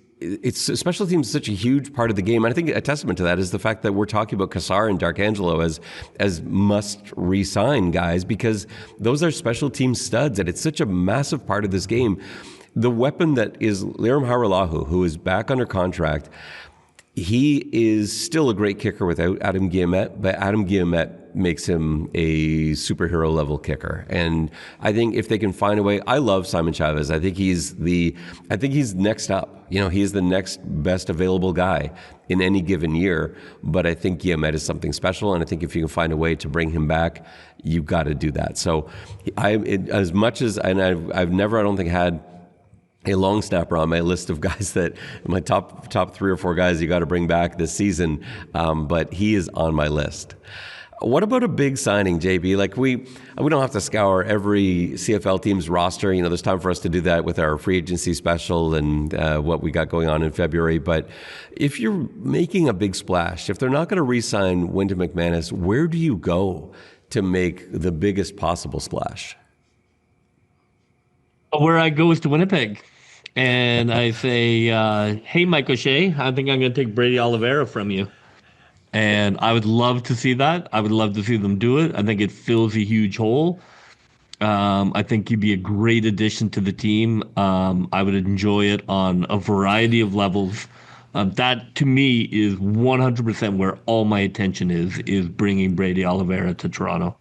special teams is such a huge part of the game. And I think a testament to that is the fact that we're talking about Cassar and Darkangelo as must re-sign guys, because those are special team studs, and it's such a massive part of this game. The weapon that is Liam Haralahu, who is back under contract, he is still a great kicker without Adam Guillemette, but Adam Guillemette makes him a superhero level kicker. And I think if they can find a way, I love Simon Chavez. I think he's next up. He is the next best available guy in any given year. But I think Guillemette is something special, and I think if you can find a way to bring him back, you've got to do that. So I've never, I don't think, had a long snapper on my list of guys that my top 3 or 4 guys you got to bring back this season, but he is on my list. What about a big signing, JB? Like we don't have to scour every CFL team's roster. There's time for us to do that with our free agency special and what we got going on in February. But if you're making a big splash, if they're not going to re-sign Wynton McManus, where do you go to make the biggest possible splash? Where I go is to Winnipeg. And I say, hey, Mike O'Shea, I think I'm going to take Brady Oliveira from you. And I would love to see that. I would love to see them do it. I think it fills a huge hole. I think he'd be a great addition to the team. I would enjoy it on a variety of levels. That, to me, is 100% where all my attention is bringing Brady Oliveira to Toronto.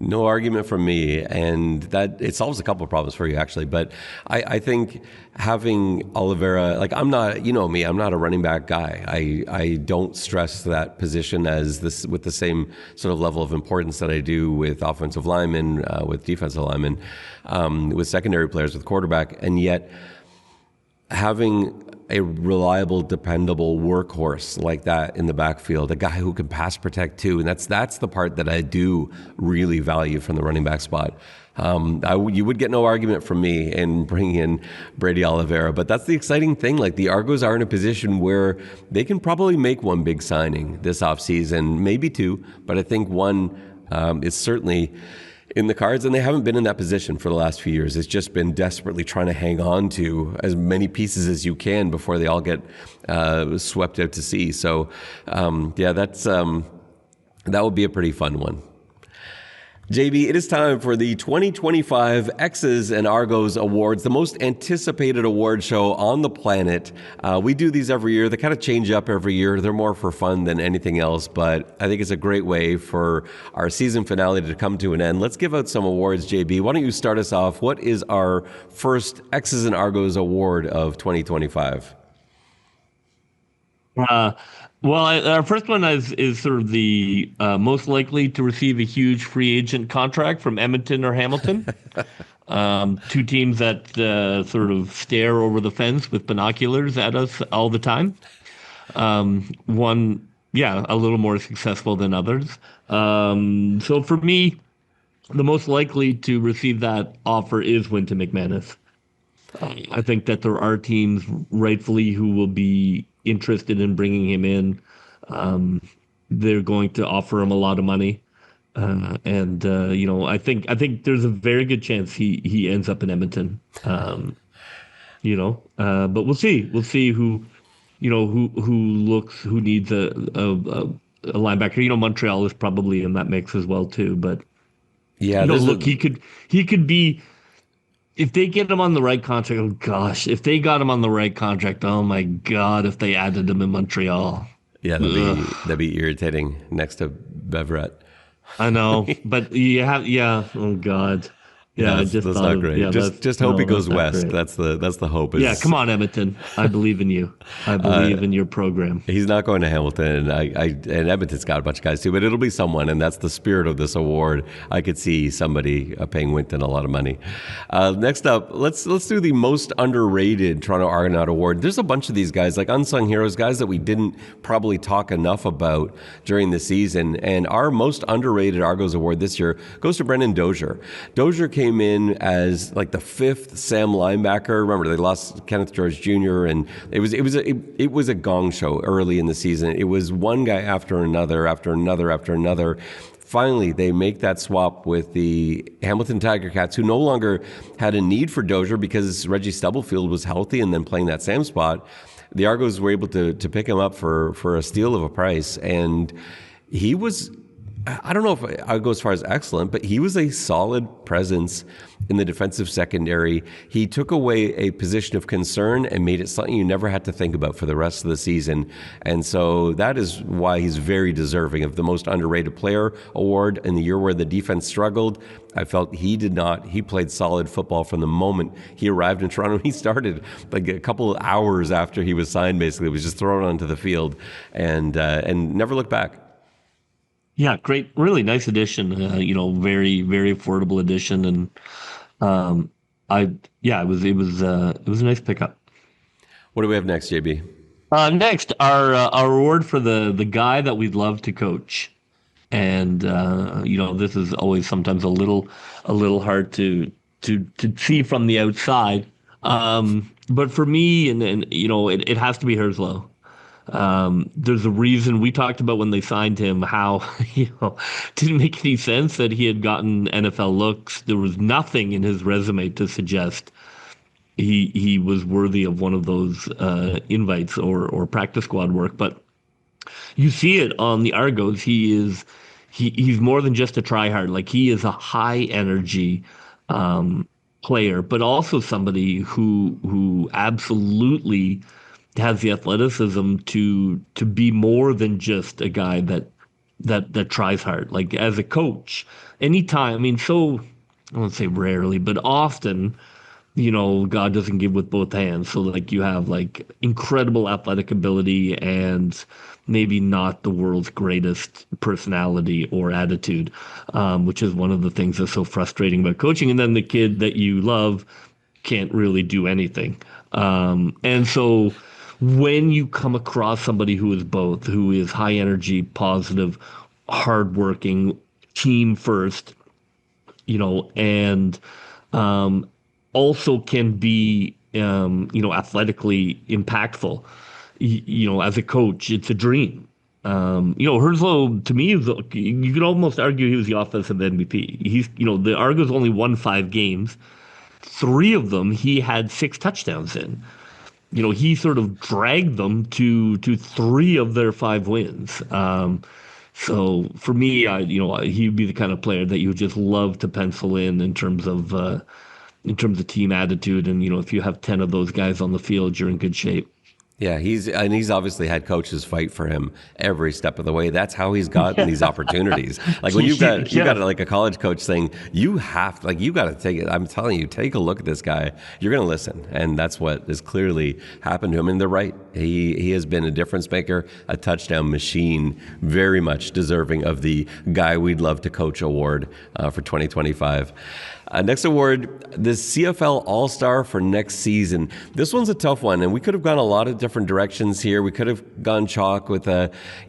No argument from me, and that it solves a couple of problems for you actually. But I think having Oliveira, like I'm not, you know me, I'm not a running back guy. I don't stress that position as this with the same sort of level of importance that I do with offensive linemen, with defensive linemen, with secondary players, with quarterback, and yet having a reliable, dependable workhorse like that in the backfield, a guy who can pass protect too, and that's the part that I do really value from the running back spot. You would get no argument from me in bringing in Brady Oliveira, but that's the exciting thing. Like the Argos are in a position where they can probably make one big signing this offseason, maybe two, but I think one is certainly in the cards, and they haven't been in that position for the last few years. It's just been desperately trying to hang on to as many pieces as you can before they all get swept out to sea. So, that would be a pretty fun one. JB, it is time for the 2025 Xs and Argos Awards, the most anticipated award show on the planet. We do these every year. They kind of change up every year. They're more for fun than anything else, but I think it's a great way for our season finale to come to an end. Let's give out some awards, JB. Why don't you start us off? What is our first Xs and Argos Award of 2025? Our first one is sort of the most likely to receive a huge free agent contract from Edmonton or Hamilton. Two teams that sort of stare over the fence with binoculars at us all the time. One, a little more successful than others. So for me, the most likely to receive that offer is Winton McManus. I think that there are teams rightfully who will be interested in bringing him in. They're going to offer him a lot of money. I think there's a very good chance he ends up in Edmonton. But we'll see. We'll see who needs a linebacker. Montreal is probably in that mix as well too, but he could be. If they get him on the right contract, oh gosh, if they got him on the right contract, oh my God, if they added him in Montreal. Yeah, that'd be irritating next to Beverett. I know, but oh God. Yeah, that's not great. Just hope he goes west. That's the hope. Come on, Edmonton. I believe in you. I believe in your program. He's not going to Hamilton, and Edmonton's got a bunch of guys too, but it'll be someone, and that's the spirit of this award. I could see somebody paying Winton a lot of money. Next up, let's do the most underrated Toronto Argonaut Award. There's a bunch of these guys, like unsung heroes, guys that we didn't probably talk enough about during the season, and our most underrated Argos Award this year goes to Brendan Dozier. Dozier came in as like the fifth Sam linebacker. Remember, they lost Kenneth George Jr. and it was a gong show early in the season. It was one guy after another. Finally, they make that swap with the Hamilton Tiger Cats, who no longer had a need for Dozier because Reggie Stubblefield was healthy and then playing that Sam spot. The Argos were able to pick him up for a steal of a price, and he was, I don't know if I would go as far as excellent, but he was a solid presence in the defensive secondary. He took away a position of concern and made it something you never had to think about for the rest of the season. And so that is why he's very deserving of the most underrated player award in the year where the defense struggled. I felt he did not. He played solid football from the moment he arrived in Toronto. He started like a couple of hours after he was signed, basically. He was just thrown onto the field and never looked back. Yeah, great, really nice addition. Very, very affordable addition, and it was a nice pickup. What do we have next, JB? Next, our award for the guy that we'd love to coach, and this is always sometimes a little hard to see from the outside, but for me, and it has to be Herslow. There's a reason we talked about when they signed him, how, didn't make any sense that he had gotten NFL looks. There was nothing in his resume to suggest he was worthy of one of those invites or practice squad work. But you see it on the Argos. He's more than just a tryhard. Like, he is a high energy player, but also somebody who absolutely has the athleticism to be more than just a guy that that tries hard. Like as a coach, anytime, I mean, so I won't say rarely, but often, God doesn't give with both hands. So like you have like incredible athletic ability and maybe not the world's greatest personality or attitude, which is one of the things that's so frustrating about coaching. And then the kid that you love can't really do anything. And so when you come across somebody who is both, who is high energy, positive, hardworking, team first, and also can be, athletically impactful. As a coach, it's a dream. Herzog, to me, you could almost argue he was the offensive MVP. The Argos only won 5 games. 3 of them, he had 6 touchdowns in. He sort of dragged them to 3 of their 5 wins. So for me, he'd be the kind of player that you would just love to pencil in terms of team attitude. And, if you have 10 of those guys on the field, you're in good shape. Yeah, he's obviously had coaches fight for him every step of the way. That's how he's gotten these opportunities. Like when you've got like a college coach saying you got to take it. I'm telling you, take a look at this guy. You're going to listen, and that's what has clearly happened to him. And they're right. He has been a difference maker, a touchdown machine, very much deserving of the Guy We'd Love to Coach award for 2025. Next award, the CFL All-Star for next season. This one's a tough one, and we could have gone a lot of different directions here. We could have gone chalk with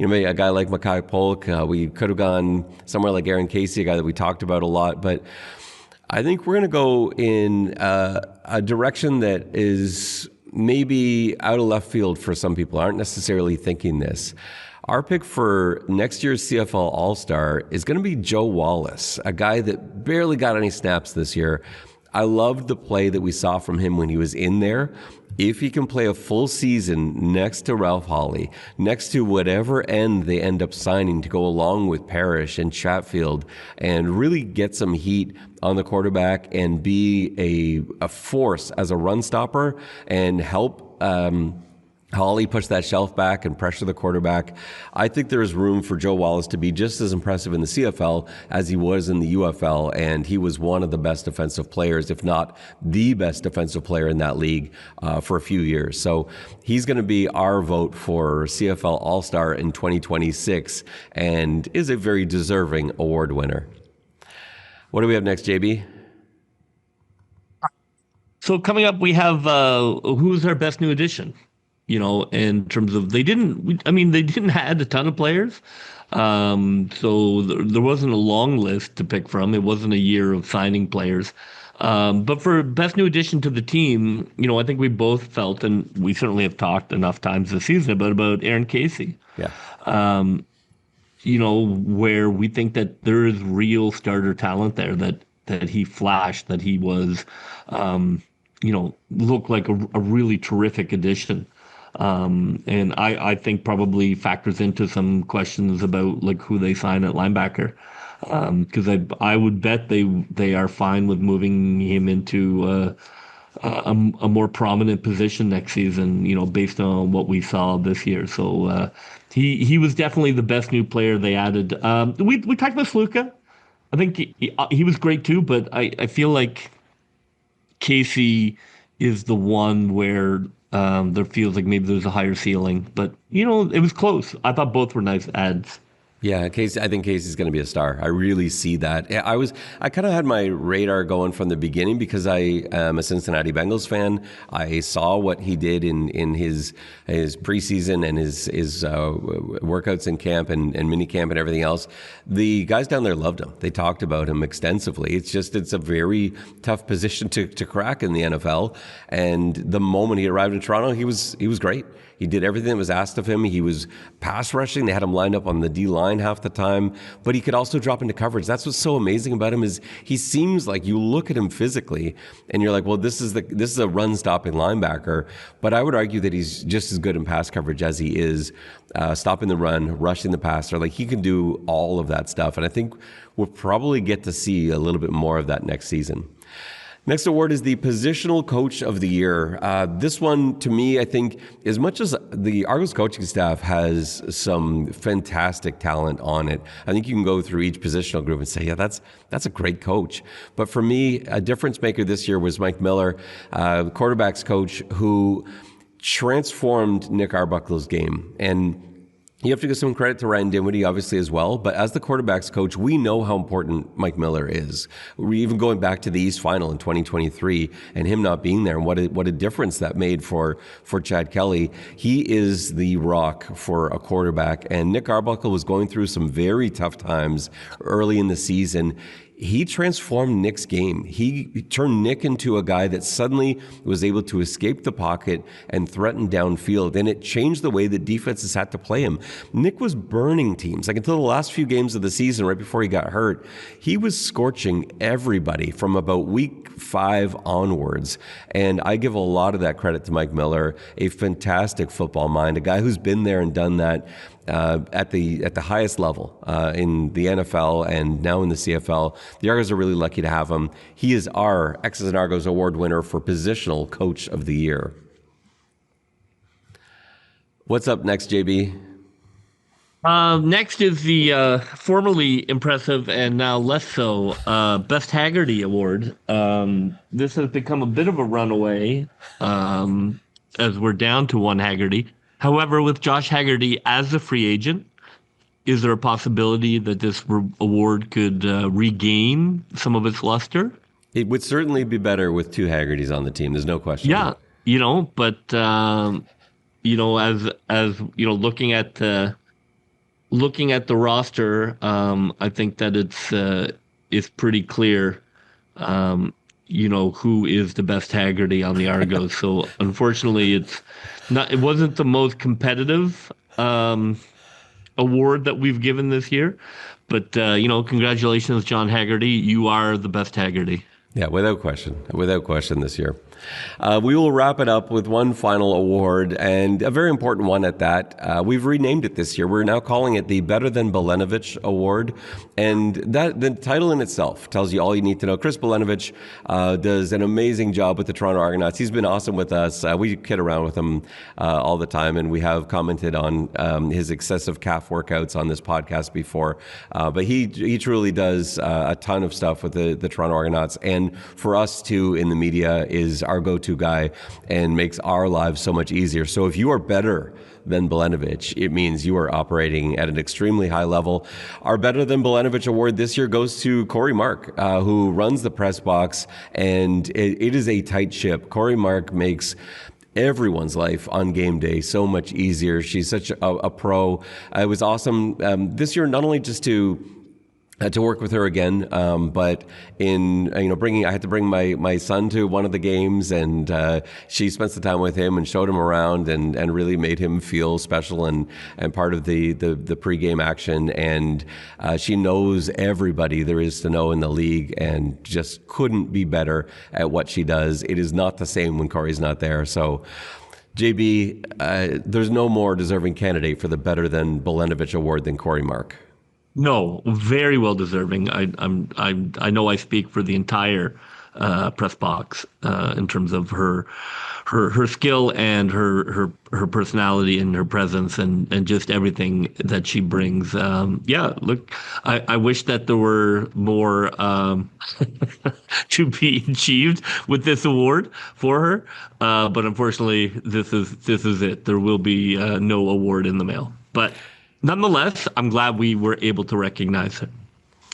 maybe a guy like Makai Polk. We could have gone somewhere like Aaron Casey, a guy that we talked about a lot. But I think we're going to go in a direction that is maybe out of left field for some people, aren't necessarily thinking this. Our pick for next year's CFL All-Star is going to be Joe Wallace, a guy that barely got any snaps this year. I loved the play that we saw from him when he was in there. If he can play a full season next to Ralph Holley, next to whatever end they end up signing to go along with Parrish and Chatfield, and really get some heat on the quarterback and be a force as a run stopper and help Holley push that shelf back and pressure the quarterback, I think there is room for Joe Wallace to be just as impressive in the CFL as he was in the UFL, and he was one of the best defensive players, if not the best defensive player in that league for a few years. So he's going to be our vote for CFL All-Star in 2026 and is a very deserving award winner. What do we have next, JB? So coming up, we have who's our best new addition? In terms of they didn't add a ton of players. So there wasn't a long list to pick from. It wasn't a year of signing players. But for best new addition to the team, I think we both felt, and we certainly have talked enough times this season about Aaron Casey. Yeah. Where we think that there is real starter talent there that he flashed, that he was, looked like a really terrific addition. And I think probably factors into some questions about like who they sign at linebacker. Because I would bet they are fine with moving him into a more prominent position next season, based on what we saw this year. So he was definitely the best new player they added. We talked about Sluka. I think he was great too, but I feel like Casey is the one where there feels like maybe there's a higher ceiling, but it was close. I thought both were nice adds. Yeah, Casey. I think Casey's going to be a star. I really see that. I kind of had my radar going from the beginning because I am a Cincinnati Bengals fan. I saw what he did in his preseason and his workouts in camp and mini camp and everything else. The guys down there loved him. They talked about him extensively. It's a very tough position to crack in the NFL. And the moment he arrived in Toronto, he was great. He did everything that was asked of him. He was pass rushing. They had him lined up on the D line half the time, but he could also drop into coverage. That's what's so amazing about him is he seems like you look at him physically and you're like, well, this is a run stopping linebacker. But I would argue that he's just as good in pass coverage as he is stopping the run, rushing the passer. Like he can do all of that stuff. And I think we'll probably get to see a little bit more of that next season. Next award is the Positional Coach of the Year. This one, to me, I think, as much as the Argos coaching staff has some fantastic talent on it, I think you can go through each positional group and say, yeah, that's a great coach. But for me, a difference maker this year was Mike Miller, quarterbacks coach, who transformed Nick Arbuckle's game. And you have to give some credit to Ryan Dinwiddie, obviously, as well. But as the quarterbacks coach, we know how important Mike Miller is. We're even going back to the East Final in 2023 and him not being there, and what a difference that made for Chad Kelly. He is the rock for a quarterback. And Nick Arbuckle was going through some very tough times early in the season. He transformed Nick's game. He turned Nick into a guy that suddenly was able to escape the pocket and threaten downfield, and it changed the way that defenses had to play him. Nick was burning teams. Like until the last few games of the season, right before he got hurt, he was scorching everybody from about week 5 onwards. And I give a lot of that credit to Mike Miller, a fantastic football mind, a guy who's been there and done that at the highest level in the NFL and now in the CFL. The Argos are really lucky to have him. He is our Xs and Argos Award winner for Positional Coach of the Year. What's up next, JB? Next is the formerly impressive and now less so Best Haggerty Award. This has become a bit of a runaway as we're down to one Haggerty. However, with Josh Haggerty as a free agent, is there a possibility that this award could regain some of its luster? It would certainly be better with 2 Haggertys on the team. There's no question. Yeah, but as looking at the roster, I think that it's pretty clear, who is the best Haggerty on the Argos. So unfortunately, it wasn't the most competitive award that we've given this year, but congratulations, John Haggerty. You are the best Haggerty. Yeah, without question this year. We will wrap it up with one final award, and a very important one at that. We've renamed it this year. We're now calling it the Better Than Belenovich Award, and that the title in itself tells you all you need to know. Chris Belenovich does an amazing job with the Toronto Argonauts. He's been awesome with us. We kid around with him all the time, and we have commented on his excessive calf workouts on this podcast before. But he truly does a ton of stuff with the Toronto Argonauts, and for us too in the media is our go-to guy and makes our lives so much easier. So if you are better than Belenovich, it means you are operating at an extremely high level. Our Better Than Belenovich award this year goes to Corey Mark, who runs the press box, and it is a tight ship. Corey Mark makes everyone's life on game day so much easier. She's such a pro. It was awesome this year, not only just to work with her again, but in I had to bring my son to one of the games, and she spent the time with him and showed him around and really made him feel special and part of the pregame action. And she knows everybody there is to know in the league, and just couldn't be better at what she does. It is not the same when Corey's not there. So, JB, there's no more deserving candidate for the Better Than Belenovich award than Corey Mark. No, very well deserving. I know I speak for the entire press box in terms of her skill and her personality and her presence and just everything that she brings. Look, I wish that there were more to be achieved with this award for her, but unfortunately, this is it. There will be no award in the mail, but. Nonetheless, I'm glad we were able to recognize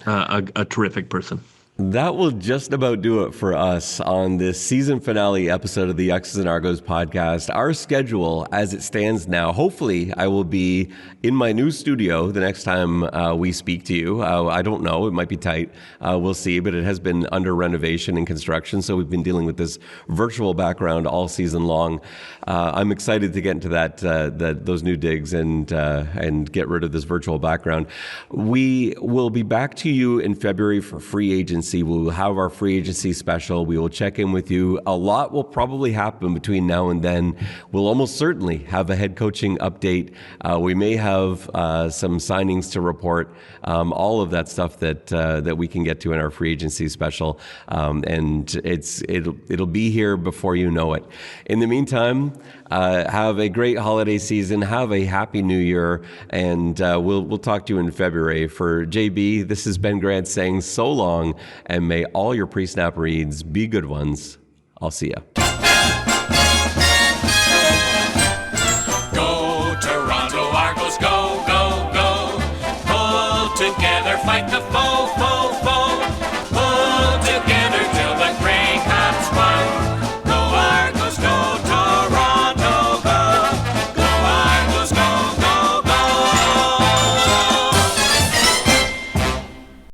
a terrific person. That will just about do it for us on this season finale episode of the Xs and Argos podcast. Our schedule as it stands now, hopefully I will be in my new studio the next time we speak to you. I don't know, it might be tight. We'll see, but it has been under renovation and construction, so we've been dealing with this virtual background all season long. I'm excited to get into those new digs and get rid of this virtual background. We will be back to you in February for free agency agency. We'll have our free agency special. We will check in with you. A lot will probably happen between now and then. We'll almost certainly have a head coaching update. We may have some signings to report. All of that stuff that we can get to in our free agency special, and it'll be here before you know it. In the meantime, have a great holiday season. Have a happy New Year, and we'll talk to you in February. For JB, this is Ben Grant saying so long, and may all your pre-snap reads be good ones. I'll see ya.